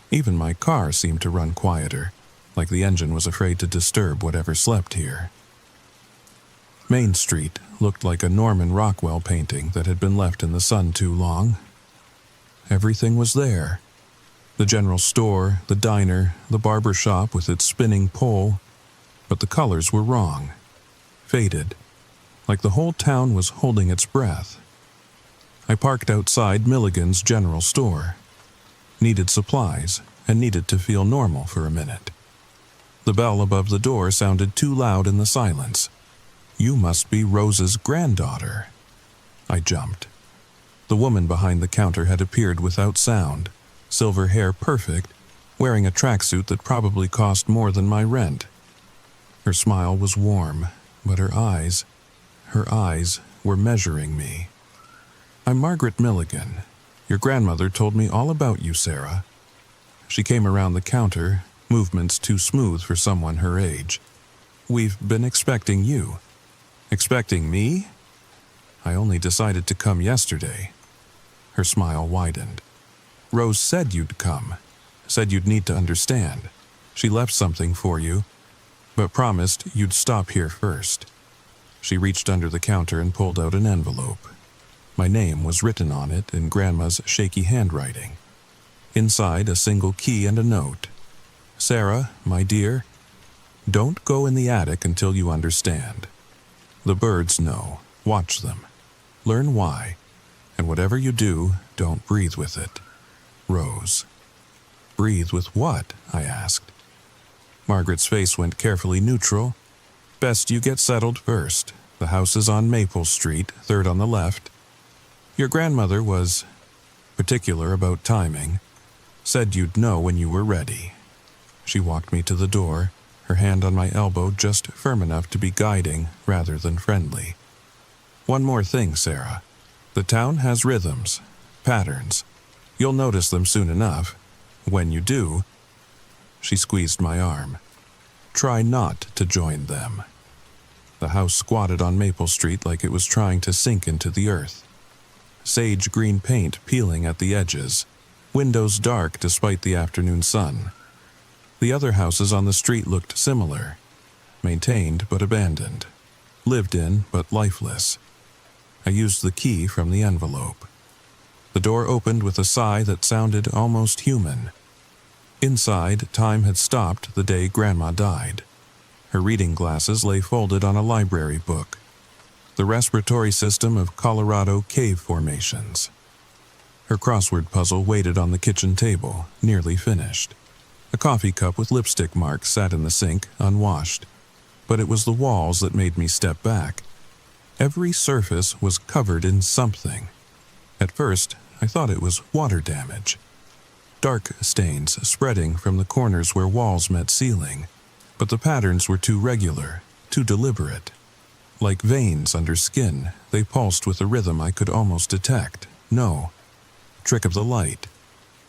Even my car seemed to run quieter, like the engine was afraid to disturb whatever slept here. Main Street looked like a Norman Rockwell painting that had been left in the sun too long. Everything was there. The general store, the diner, the barber shop with its spinning pole, but the colors were wrong. Faded, like the whole town was holding its breath. I parked outside Milligan's general store. Needed supplies, and needed to feel normal for a minute. The bell above the door sounded too loud in the silence. "You must be Rose's granddaughter." I jumped. The woman behind the counter had appeared without sound, silver hair perfect, wearing a tracksuit that probably cost more than my rent. Her smile was warm, but her eyes were measuring me. "I'm Margaret Milligan. Your grandmother told me all about you, Sarah." She came around the counter, movements too smooth for someone her age. "We've been expecting you." "Expecting me?" "I only decided to come yesterday." Her smile widened. "Rose said you'd come. Said you'd need to understand. She left something for you, but promised you'd stop here first." She reached under the counter and pulled out an envelope. My name was written on it in Grandma's shaky handwriting. Inside, a single key and a note. "Sarah, my dear, don't go in the attic until you understand. The birds know. Watch them. Learn why. And whatever you do, don't breathe with it. Rose." "Breathe with what?" I asked. Margaret's face went carefully neutral. "Best you get settled first. The house is on Maple Street, 3rd on the left. Your grandmother was particular about timing. Said you'd know when you were ready." She walked me to the door, her hand on my elbow just firm enough to be guiding rather than friendly. "One more thing, Sarah. The town has rhythms, patterns. You'll notice them soon enough. When you do..." She squeezed my arm. "Try not to join them." The house squatted on Maple Street like it was trying to sink into the earth. Sage green paint peeling at the edges, windows dark despite the afternoon sun. The other houses on the street looked similar, maintained but abandoned, lived in but lifeless. I used the key from the envelope. The door opened with a sigh that sounded almost human. Inside, time had stopped the day Grandma died. Her reading glasses lay folded on a library book. The respiratory system of Colorado cave formations. Her crossword puzzle waited on the kitchen table, nearly finished. A coffee cup with lipstick marks sat in the sink, unwashed. but it was the walls that made me step back. Every surface was covered in something. At first, I thought it was water damage. Dark stains spreading from the corners where walls met ceiling, but the patterns were too regular, too deliberate. Like veins under skin, they pulsed with a rhythm I could almost detect. No. Trick of the light.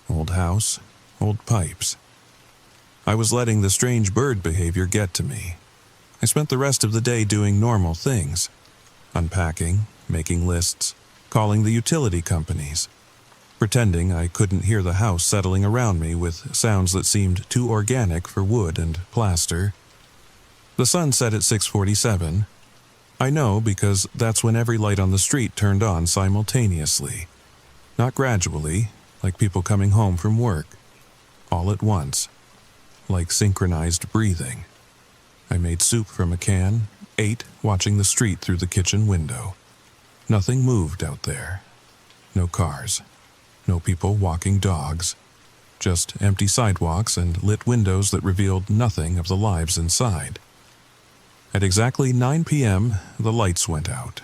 Old house, old pipes. I was letting the strange bird behavior get to me. I spent the rest of the day doing normal things. Unpacking, making lists, calling the utility companies. Pretending I couldn't hear the house settling around me with sounds that seemed too organic for wood and plaster. The sun set at 6:47. I know because that's when every light on the street turned on simultaneously. Not gradually, like people coming home from work. All at once, like synchronized breathing. I made soup from a can, ate, watching the street through the kitchen window. Nothing moved out there. No cars. No people walking dogs. Just empty sidewalks and lit windows that revealed nothing of the lives inside. At exactly 9 p.m., the lights went out.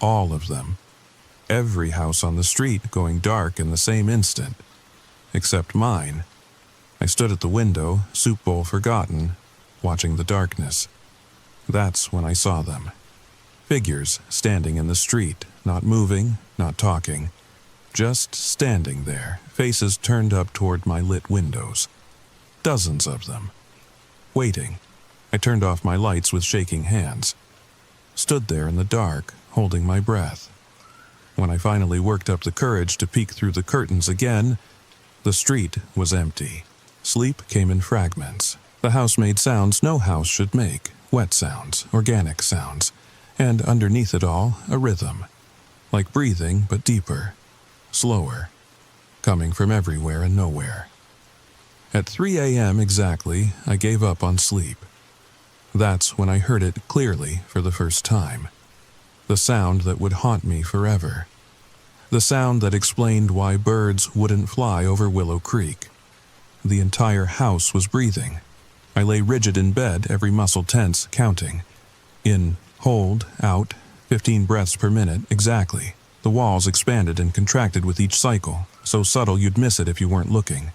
All of them. Every house on the street going dark in the same instant. Except mine. I stood at the window, soup bowl forgotten, watching the darkness. That's when I saw them. Figures standing in the street, not moving, not talking. Just standing there, faces turned up toward my lit windows. Dozens of them. Waiting. I turned off my lights with shaking hands. Stood there in the dark, holding my breath. When I finally worked up the courage to peek through the curtains again, the street was empty. Sleep came in fragments. The house made sounds no house should make. Wet sounds, organic sounds. And underneath it all, a rhythm. Like breathing, but deeper. Slower. Coming from everywhere and nowhere. At 3 a.m. exactly, I gave up on sleep. That's when I heard it clearly for the first time. The sound that would haunt me forever. The sound that explained why birds wouldn't fly over Willow Creek. The entire house was breathing. I lay rigid in bed, every muscle tense, counting. In, hold, out, 15 breaths per minute, exactly. The walls expanded and contracted with each cycle, so subtle you'd miss it if you weren't looking.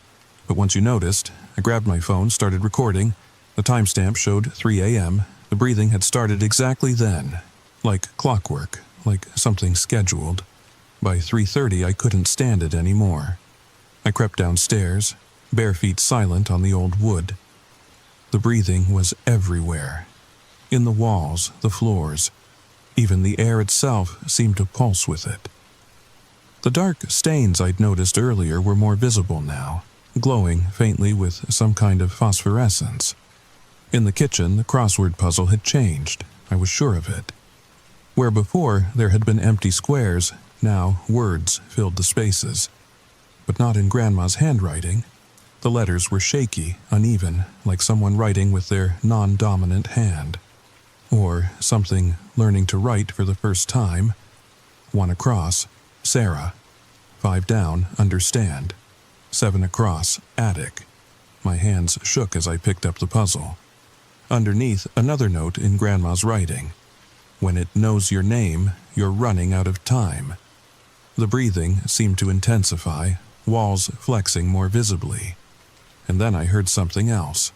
But once you noticed, I grabbed my phone, started recording. The timestamp showed 3 a.m. The breathing had started exactly then. Like clockwork, like something scheduled. By 3:30, I couldn't stand it anymore. I crept downstairs, bare feet silent on the old wood. The breathing was everywhere. In the walls, the floors. Even the air itself seemed to pulse with it. The dark stains I'd noticed earlier were more visible now, glowing faintly with some kind of phosphorescence. In the kitchen, the crossword puzzle had changed. I was sure of it. Where before there had been empty squares, now words filled the spaces. But not in Grandma's handwriting. The letters were shaky, uneven, like someone writing with their non-dominant hand. Or something learning to write for the first time. 1 across, Sarah. 5 down, understand. 7 across, attic. My hands shook as I picked up the puzzle. Underneath, another note in Grandma's writing. When it knows your name, you're running out of time. The breathing seemed to intensify, walls flexing more visibly. And then I heard something else.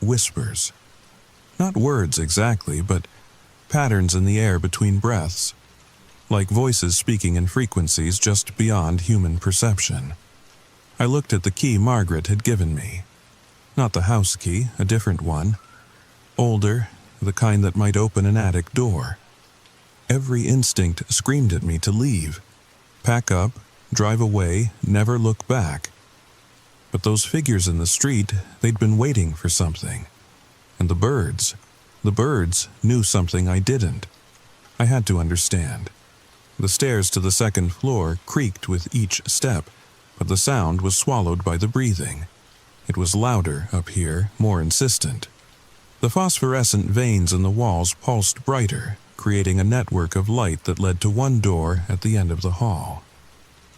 Whispers. Not words exactly, but patterns in the air between breaths. Like voices speaking in frequencies just beyond human perception. I looked at the key Margaret had given me. Not the house key, a different one. Older, the kind that might open an attic door. Every instinct screamed at me to leave. Pack up, drive away, never look back. But those figures in the street, they'd been waiting for something. And the birds knew something I didn't. I had to understand. The stairs to the second floor creaked with each step, but the sound was swallowed by the breathing. It was louder up here, more insistent. The phosphorescent veins in the walls pulsed brighter, creating a network of light that led to one door at the end of the hall.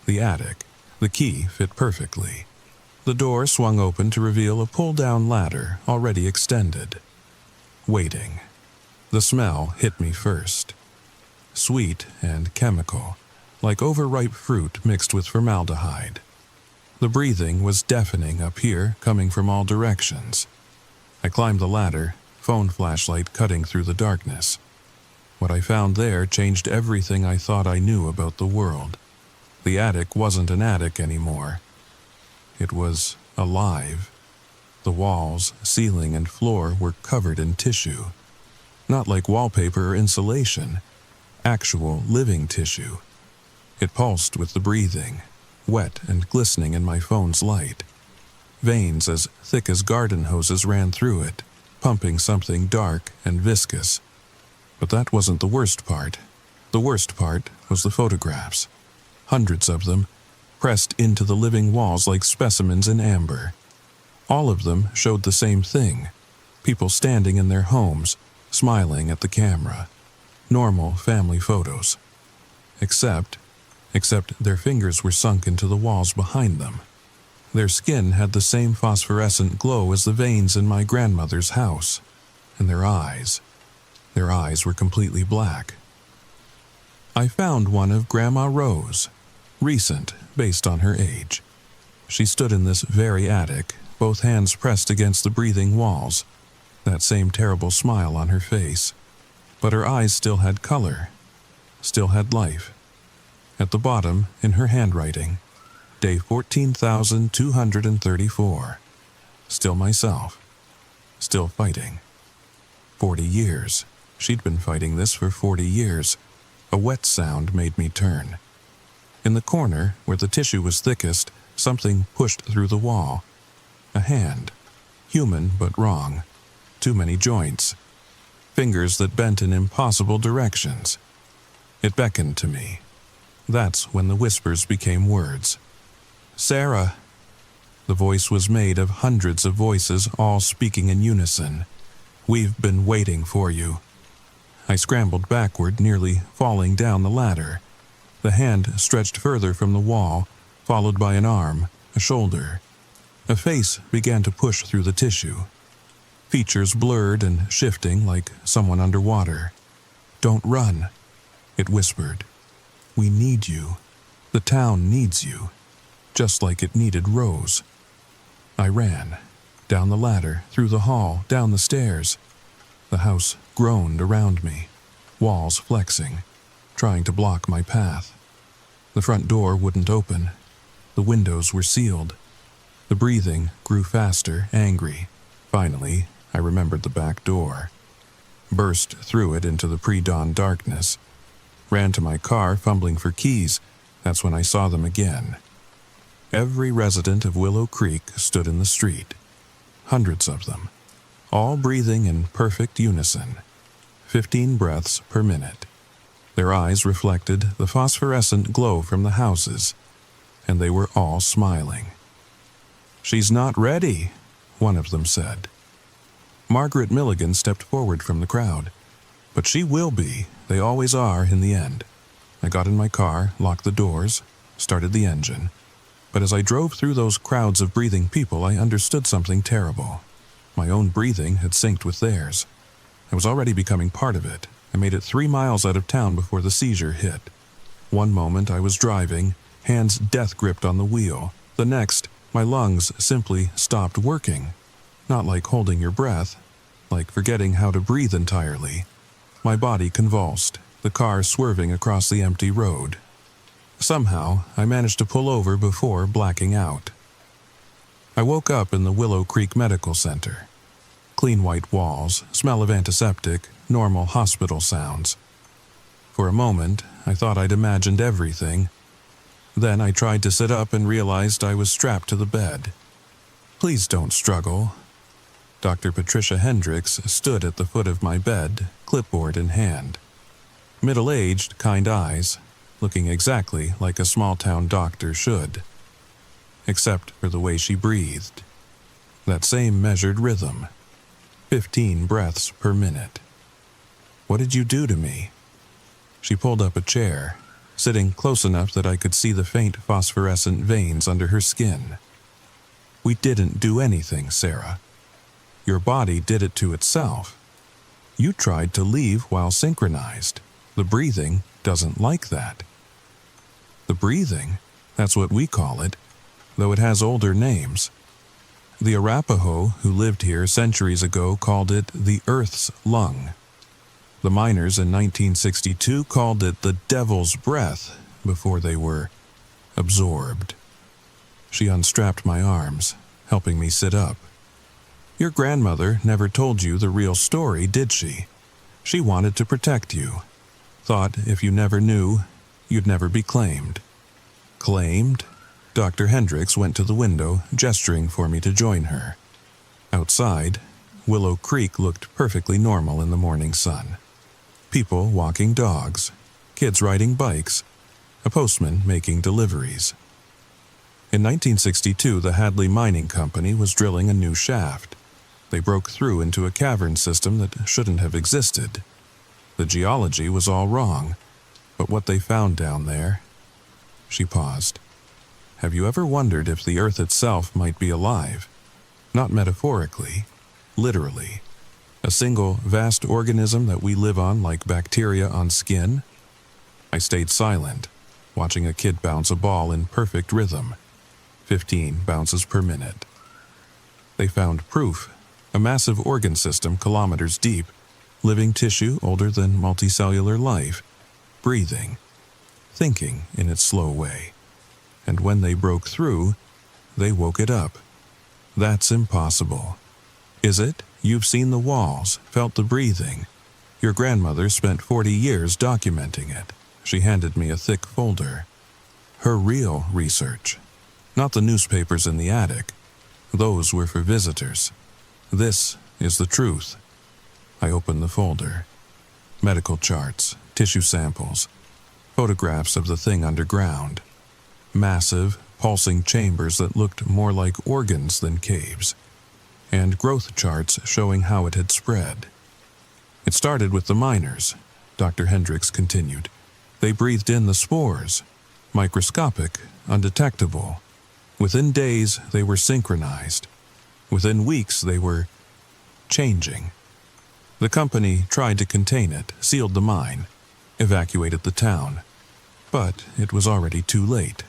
The attic. The key fit perfectly. The door swung open to reveal a pull-down ladder already extended. waiting. The smell hit me first. Sweet and chemical, like overripe fruit mixed with formaldehyde. The breathing was deafening up here, coming from all directions. I climbed the ladder, phone flashlight cutting through the darkness. What I found there changed everything I thought I knew about the world. The attic wasn't an attic anymore. It was alive. The walls, ceiling, and floor were covered in tissue. Not like wallpaper or insulation, actual living tissue. It pulsed with the breathing, wet and glistening in my phone's light. Veins as thick as garden hoses ran through it, pumping something dark and viscous. But that wasn't the worst part. The worst part was the photographs. Hundreds of them, pressed into the living walls like specimens in amber. All of them showed the same thing. People standing in their homes, smiling at the camera. Normal family photos. Except their fingers were sunk into the walls behind them. Their skin had the same phosphorescent glow as the veins in my grandmother's house. And their eyes were completely black. I found one of Grandma Rose, recent based on her age. She stood in this very attic, both hands pressed against the breathing walls, that same terrible smile on her face. But her eyes still had color, still had life. At the bottom, in her handwriting, day 14,234. Still myself. Still fighting. 40 years. She'd been fighting this for 40 years. A wet sound made me turn. In the corner, where the tissue was thickest, something pushed through the wall. A hand. Human, but wrong. Too many joints. Fingers that bent in impossible directions. It beckoned to me. That's when the whispers became words. "Sarah." The voice was made of hundreds of voices, all speaking in unison. "We've been waiting for you." I scrambled backward, nearly falling down the ladder. The hand stretched further from the wall, followed by an arm, a shoulder. A face began to push through the tissue. Features blurred and shifting like someone underwater. "Don't run," it whispered. "We need you. The town needs you. Just like it needed Rose." I ran. Down the ladder, through the hall, down the stairs. The house groaned around me, walls flexing, trying to block my path. The front door wouldn't open. The windows were sealed. The breathing grew faster, angry. Finally, I remembered the back door. Burst through it into the pre-dawn darkness. Ran to my car, fumbling for keys. That's when I saw them again. Every resident of Willow Creek stood in the street. Hundreds of them. All breathing in perfect unison. 15 breaths per minute. Their eyes reflected the phosphorescent glow from the houses, and they were all smiling. "She's not ready," one of them said. Margaret Milligan stepped forward from the crowd. "But she will be. They always are in the end." I got in my car, locked the doors, started the engine. But as I drove through those crowds of breathing people, I understood something terrible. My own breathing had synced with theirs. I was already becoming part of it. I made it 3 miles out of town before the seizure hit. One moment I was driving, hands death-gripped on the wheel. The next, my lungs simply stopped working. Not like holding your breath, like forgetting how to breathe entirely. My body convulsed, the car swerving across the empty road. Somehow, I managed to pull over before blacking out. I woke up in the Willow Creek Medical Center. Clean white walls, smell of antiseptic, normal hospital sounds. For a moment, I thought I'd imagined everything. Then I tried to sit up and realized I was strapped to the bed. "Please don't struggle." Dr. Patricia Hendricks stood at the foot of my bed, clipboard in hand. Middle-aged, kind eyes, looking exactly like a small-town doctor should. Except for the way she breathed. That same measured rhythm. 15 breaths per minute. "What did you do to me?" She pulled up a chair, sitting close enough that I could see the faint phosphorescent veins under her skin. "We didn't do anything, Sarah. Your body did it to itself. You tried to leave while synchronized. The breathing doesn't like that. The breathing, that's what we call it, though it has older names. The Arapaho who lived here centuries ago called it the Earth's lung. The miners in 1962 called it the devil's breath before they were absorbed. She unstrapped my arms, helping me sit up. Your grandmother never told you the real story, did she? She wanted to protect you. Thought if you never knew, you'd never be claimed. Claimed? Dr. Hendricks went to the window, gesturing for me to join her. Outside, Willow Creek looked perfectly normal in the morning sun. People walking dogs, kids riding bikes, a postman making deliveries. In 1962, the Hadley Mining Company was drilling a new shaft. They broke through into a cavern system that shouldn't have existed. The geology was all wrong, but what they found down there... She paused. Have you ever wondered if the Earth itself might be alive? Not metaphorically, literally. A single vast organism that we live on like bacteria on skin? I stayed silent, watching a kid bounce a ball in perfect rhythm. 15 bounces per minute. They found proof, a massive organ system kilometers deep, living tissue older than multicellular life, breathing, thinking in its slow way. And when they broke through, they woke it up. That's impossible. Is it? You've seen the walls, felt the breathing. Your grandmother spent 40 years documenting it. She handed me a thick folder. Her real research. Not the newspapers in the attic. Those were for visitors. This is the truth. I opened the folder. Medical charts, tissue samples, photographs of the thing underground. Massive, pulsing chambers that looked more like organs than caves, and growth charts showing how it had spread. It started with the miners, Dr. Hendricks continued. They breathed in the spores, microscopic, undetectable. Within days, they were synchronized. Within weeks, they were changing. The company tried to contain it, sealed the mine, evacuated the town, but it was already too late.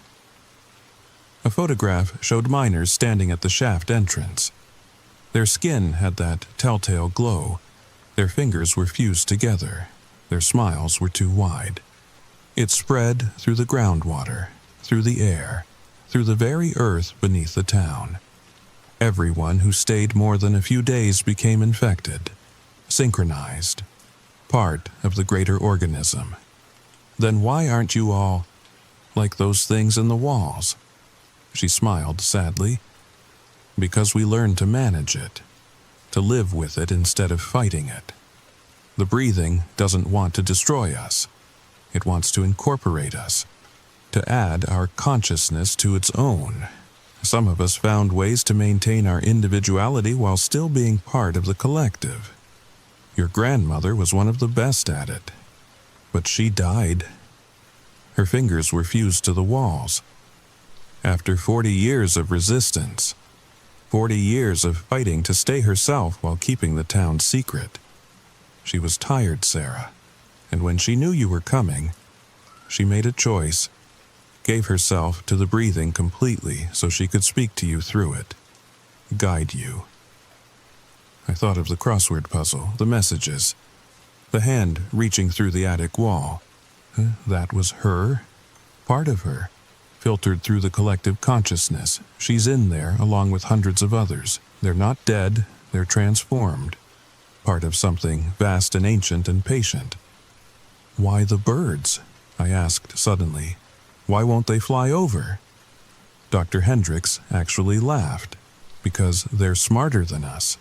A photograph showed miners standing at the shaft entrance. Their skin had that telltale glow. Their fingers were fused together. Their smiles were too wide. It spread through the groundwater, through the air, through the very earth beneath the town. Everyone who stayed more than a few days became infected, synchronized, part of the greater organism. Then why aren't you all like those things in the walls? She smiled sadly. Because we learned to manage it, to live with it instead of fighting it. The breathing doesn't want to destroy us. It wants to incorporate us, to add our consciousness to its own. Some of us found ways to maintain our individuality while still being part of the collective. Your grandmother was one of the best at it, but she died. Her fingers were fused to the walls. After 40 years of resistance, 40 years of fighting to stay herself while keeping the town secret. She was tired, Sarah, and when she knew you were coming, she made a choice, gave herself to the breathing completely so she could speak to you through it, guide you. I thought of the crossword puzzle, the messages, the hand reaching through the attic wall. That was her, part of her. Filtered through the collective consciousness. She's in there along with hundreds of others. They're not dead, they're transformed. Part of something vast and ancient and patient. Why the birds? I asked suddenly. Why won't they fly over? Dr. Hendricks actually laughed. Because they're smarter than us.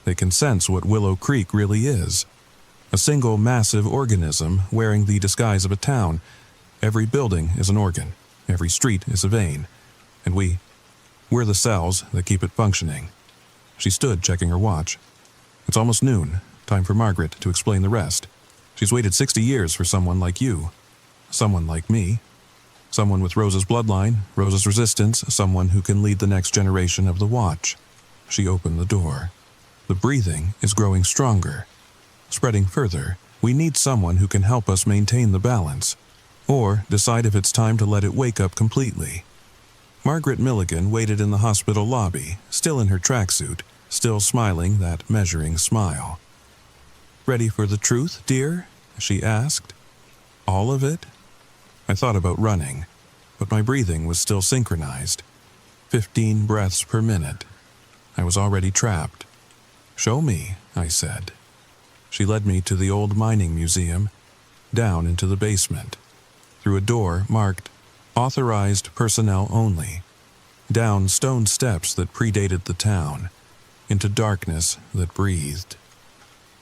They can sense what Willow Creek really is. A single massive organism wearing the disguise of a town. Every building is an organ. Every street is a vein, and we're the cells that keep it functioning. She stood, checking her watch. It's almost noon, time for Margaret to explain the rest. She's waited 60 years for someone like you, someone like me, someone with Rose's bloodline, Rose's resistance, someone who can lead the next generation of the Watch. She opened the door. The breathing is growing stronger. spreading further. We need someone who can help us maintain the balance, or decide if it's time to let it wake up completely. Margaret Milligan waited in the hospital lobby, still in her tracksuit, still smiling that measuring smile. "Ready for the truth, dear?" she asked. "All of it?" I thought about running, but my breathing was still synchronized. 15 breaths per minute. I was already trapped. "Show me," I said. She led me to the old mining museum, down into the basement, through a door marked "Authorized Personnel Only," down stone steps that predated the town, into darkness that breathed.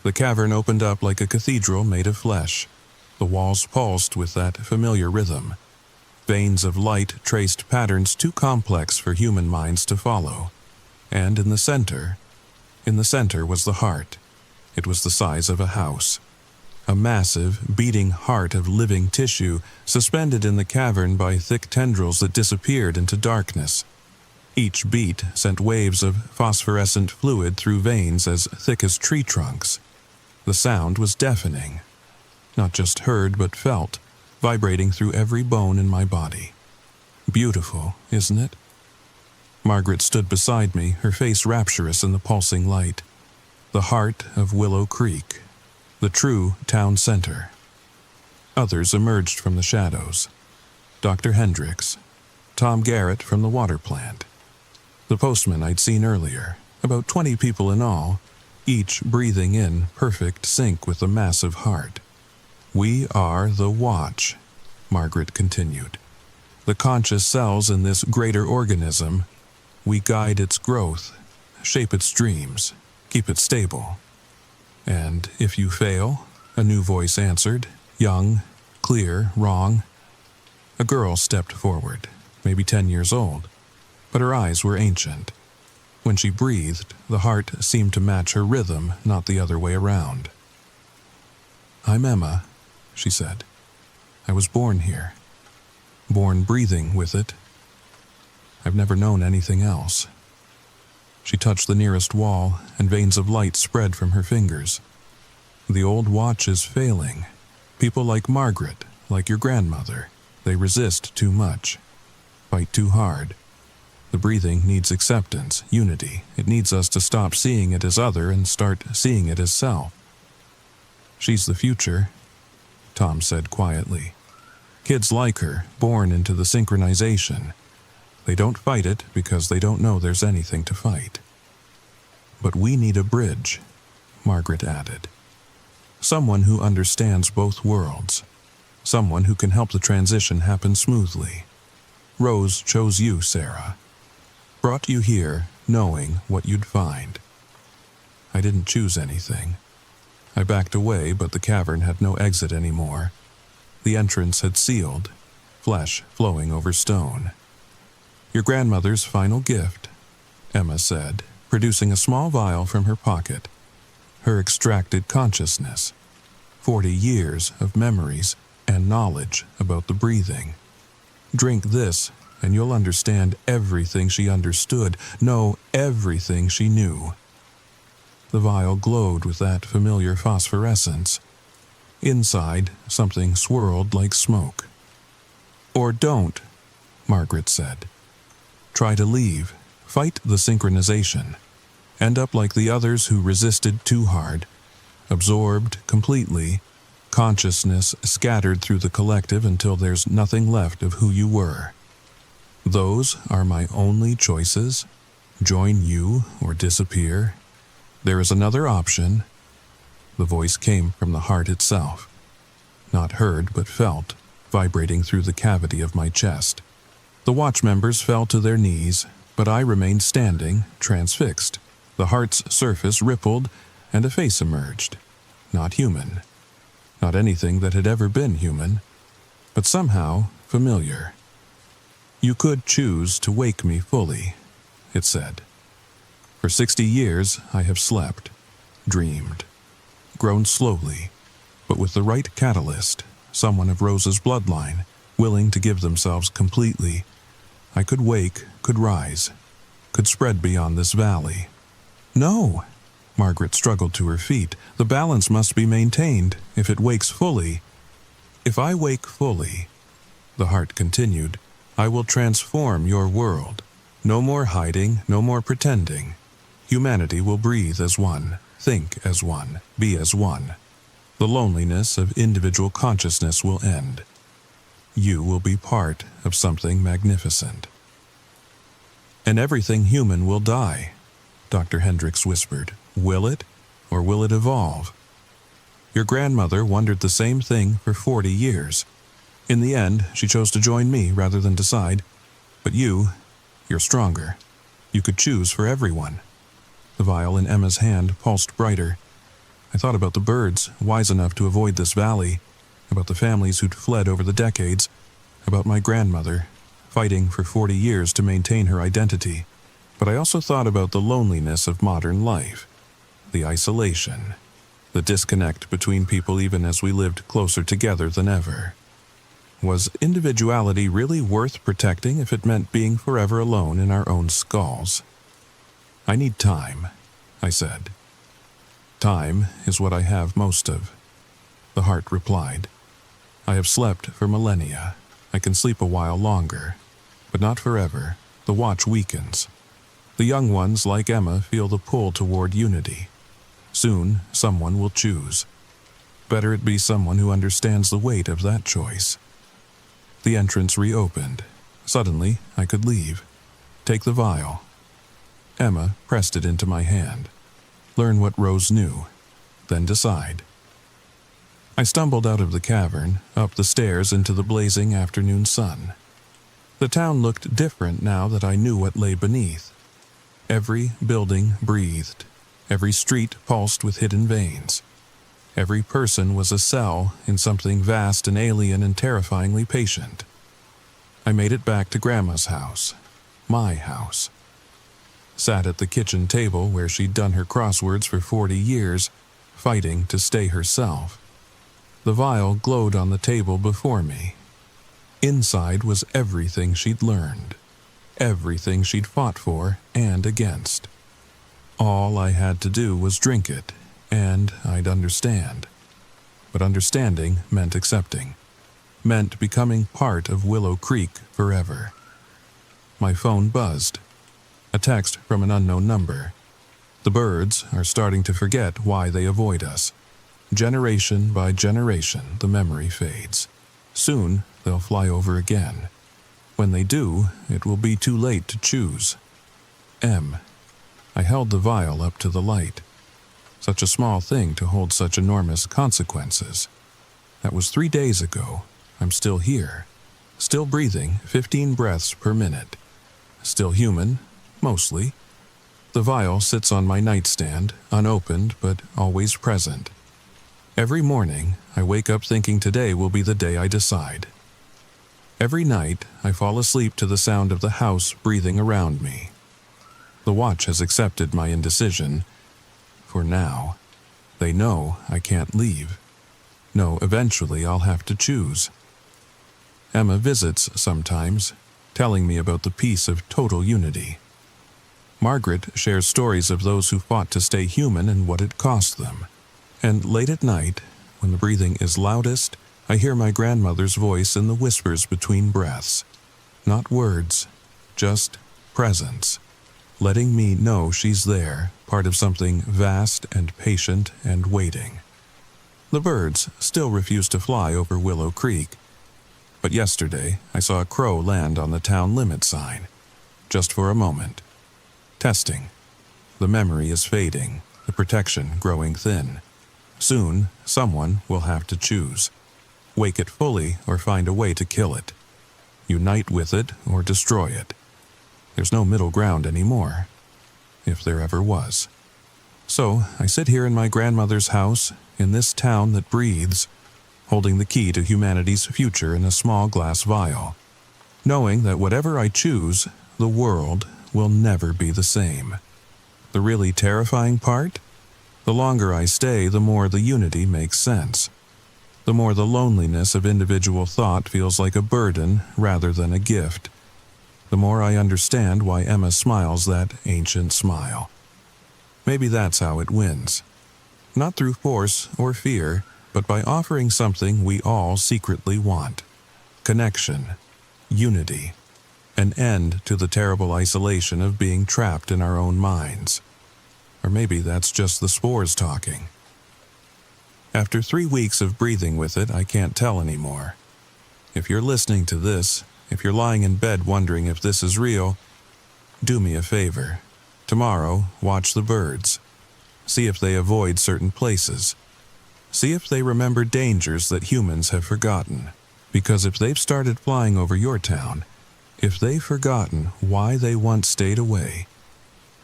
The cavern opened up like a cathedral made of flesh. The walls pulsed with that familiar rhythm. Veins of light traced patterns too complex for human minds to follow. And in the center was the heart. It was the size of a house. A massive, beating heart of living tissue suspended in the cavern by thick tendrils that disappeared into darkness. Each beat sent waves of phosphorescent fluid through veins as thick as tree trunks. The sound was deafening. Not just heard, but felt, vibrating through every bone in my body. Beautiful, isn't it? Margaret stood beside me, her face rapturous in the pulsing light. The heart of Willow Creek, the true town center. Others emerged from the shadows. Dr. Hendricks, Tom Garrett from the water plant, the postman I'd seen earlier, about 20 people in all, each breathing in perfect sync with the massive heart. "We are the Watch," Margaret continued. "The conscious cells in this greater organism. We guide its growth, shape its dreams, keep it stable. And if you fail," a new voice answered, young, clear, wrong. A girl stepped forward, maybe 10 years old, but her eyes were ancient. When she breathed, the heart seemed to match her rhythm, not the other way around. "I'm Emma," she said. "I was born here. Born breathing with it. I've never known anything else." She touched the nearest wall, and veins of light spread from her fingers. "The old watch is failing. People like Margaret, like your grandmother, they resist too much, fight too hard. The breathing needs acceptance, unity. It needs us to stop seeing it as other and start seeing it as self." "She's the future," Tom said quietly. "Kids like her, born into the synchronization. They don't fight it because they don't know there's anything to fight." "But we need a bridge," Margaret added. "Someone who understands both worlds. Someone who can help the transition happen smoothly. Rose chose you, Sarah. Brought you here knowing what you'd find. I didn't choose anything. I backed away, but the cavern had no exit anymore. The entrance had sealed, flesh flowing over stone. Your grandmother's final gift," Emma said, producing a small vial from her pocket. "Her extracted consciousness. 40 years of memories and knowledge about the breathing. Drink this, and you'll understand everything she understood, know everything she knew." The vial glowed with that familiar phosphorescence. Inside, something swirled like smoke. "Or don't," Margaret said. "Try to leave, fight the synchronization, end up like the others who resisted too hard, absorbed completely, consciousness scattered through the collective until there's nothing left of who you were. Those are my only choices. Join you or disappear. There is another option." The voice came from the heart itself. Not heard but felt, vibrating through the cavity of my chest. The watch members fell to their knees, but I remained standing, transfixed. The heart's surface rippled, and a face emerged. Not human. Not anything that had ever been human, but somehow familiar. "You could choose to wake me fully," it said. "For 60 years I have slept, dreamed, grown slowly, but with the right catalyst, someone of Rose's bloodline, willing to give themselves completely, I could wake, could rise, could spread beyond this valley." "No," Margaret struggled to her feet. The balance must be maintained if it wakes fully. If I wake fully, the heart continued, I will transform your world. No more hiding, no more pretending. Humanity will breathe as one, think as one, be as one. The loneliness of individual consciousness will end. You will be part of something magnificent. And everything human will die, Dr. Hendricks whispered. Will it, or will it evolve? Your grandmother wondered the same thing for 40 years. In the end, she chose to join me rather than decide. But you're stronger. You could choose for everyone. The vial in Emma's hand pulsed brighter. I thought about the birds, wise enough to avoid this valley, about the families who'd fled over the decades, about my grandmother, fighting for 40 years to maintain her identity. But I also thought about the loneliness of modern life, the isolation, the disconnect between people even as we lived closer together than ever. Was individuality really worth protecting if it meant being forever alone in our own skulls? I need time, I said. Time is what I have most of, the heart replied. I have slept for millennia. I can sleep a while longer, but not forever. The watch weakens. The young ones, like Emma, feel the pull toward unity. Soon, someone will choose. Better it be someone who understands the weight of that choice. The entrance reopened. Suddenly, I could leave. Take the vial. Emma pressed it into my hand. Learn what Rose knew, then decide. I stumbled out of the cavern, up the stairs into the blazing afternoon sun. The town looked different now that I knew what lay beneath. Every building breathed. Every street pulsed with hidden veins. Every person was a cell in something vast and alien and terrifyingly patient. I made it back to Grandma's house, my house. Sat at the kitchen table where she'd done her crosswords for 40 years, fighting to stay herself. The vial glowed on the table before me. Inside was everything she'd learned, everything she'd fought for and against. All I had to do was drink it, and I'd understand. But understanding meant accepting, meant becoming part of Willow Creek forever. My phone buzzed. A text from an unknown number. The birds are starting to forget why they avoid us. Generation by generation, the memory fades. Soon, they'll fly over again. When they do, it will be too late to choose. M. I held the vial up to the light. Such a small thing to hold such enormous consequences. That was 3 days ago. I'm still here. Still breathing 15 breaths per minute. Still human, mostly. The vial sits on my nightstand, unopened but always present. Every morning, I wake up thinking today will be the day I decide. Every night, I fall asleep to the sound of the house breathing around me. The watch has accepted my indecision. For now, they know I can't leave. No, eventually I'll have to choose. Emma visits sometimes, telling me about the peace of total unity. Margaret shares stories of those who fought to stay human and what it cost them. And late at night, when the breathing is loudest, I hear my grandmother's voice in the whispers between breaths. Not words, just presence, letting me know she's there, part of something vast and patient and waiting. The birds still refuse to fly over Willow Creek. But yesterday, I saw a crow land on the town limit sign, just for a moment. Testing. The memory is fading, the protection growing thin. Soon, someone will have to choose. Wake it fully or find a way to kill it. Unite with it or destroy it. There's no middle ground anymore, if there ever was. So, I sit here in my grandmother's house, in this town that breathes, holding the key to humanity's future in a small glass vial, knowing that whatever I choose, the world will never be the same. The really terrifying part? The longer I stay, the more the unity makes sense. The more the loneliness of individual thought feels like a burden rather than a gift. The more I understand why Emma smiles that ancient smile. Maybe that's how it wins. Not through force or fear, but by offering something we all secretly want. Connection, unity, an end to the terrible isolation of being trapped in our own minds. Or maybe that's just the spores talking. After 3 weeks of breathing with it, I can't tell anymore. If you're listening to this, if you're lying in bed wondering if this is real, do me a favor. Tomorrow, watch the birds. See if they avoid certain places. See if they remember dangers that humans have forgotten. Because if they've started flying over your town, if they've forgotten why they once stayed away,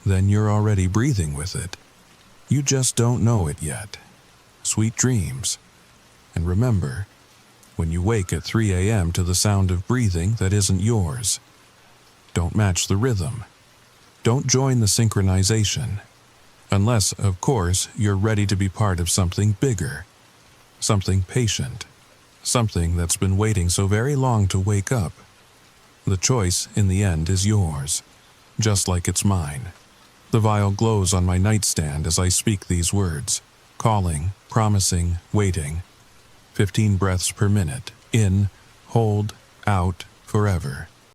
then you're already breathing with it. You just don't know it yet. Sweet dreams. And remember, when you wake at 3 a.m. to the sound of breathing that isn't yours, don't match the rhythm. Don't join the synchronization. Unless, of course, you're ready to be part of something bigger. Something patient. Something that's been waiting so very long to wake up. The choice, in the end, is yours, just like it's mine. The vial glows on my nightstand as I speak these words, calling, promising, waiting. 15 breaths per minute, in, hold, out, forever.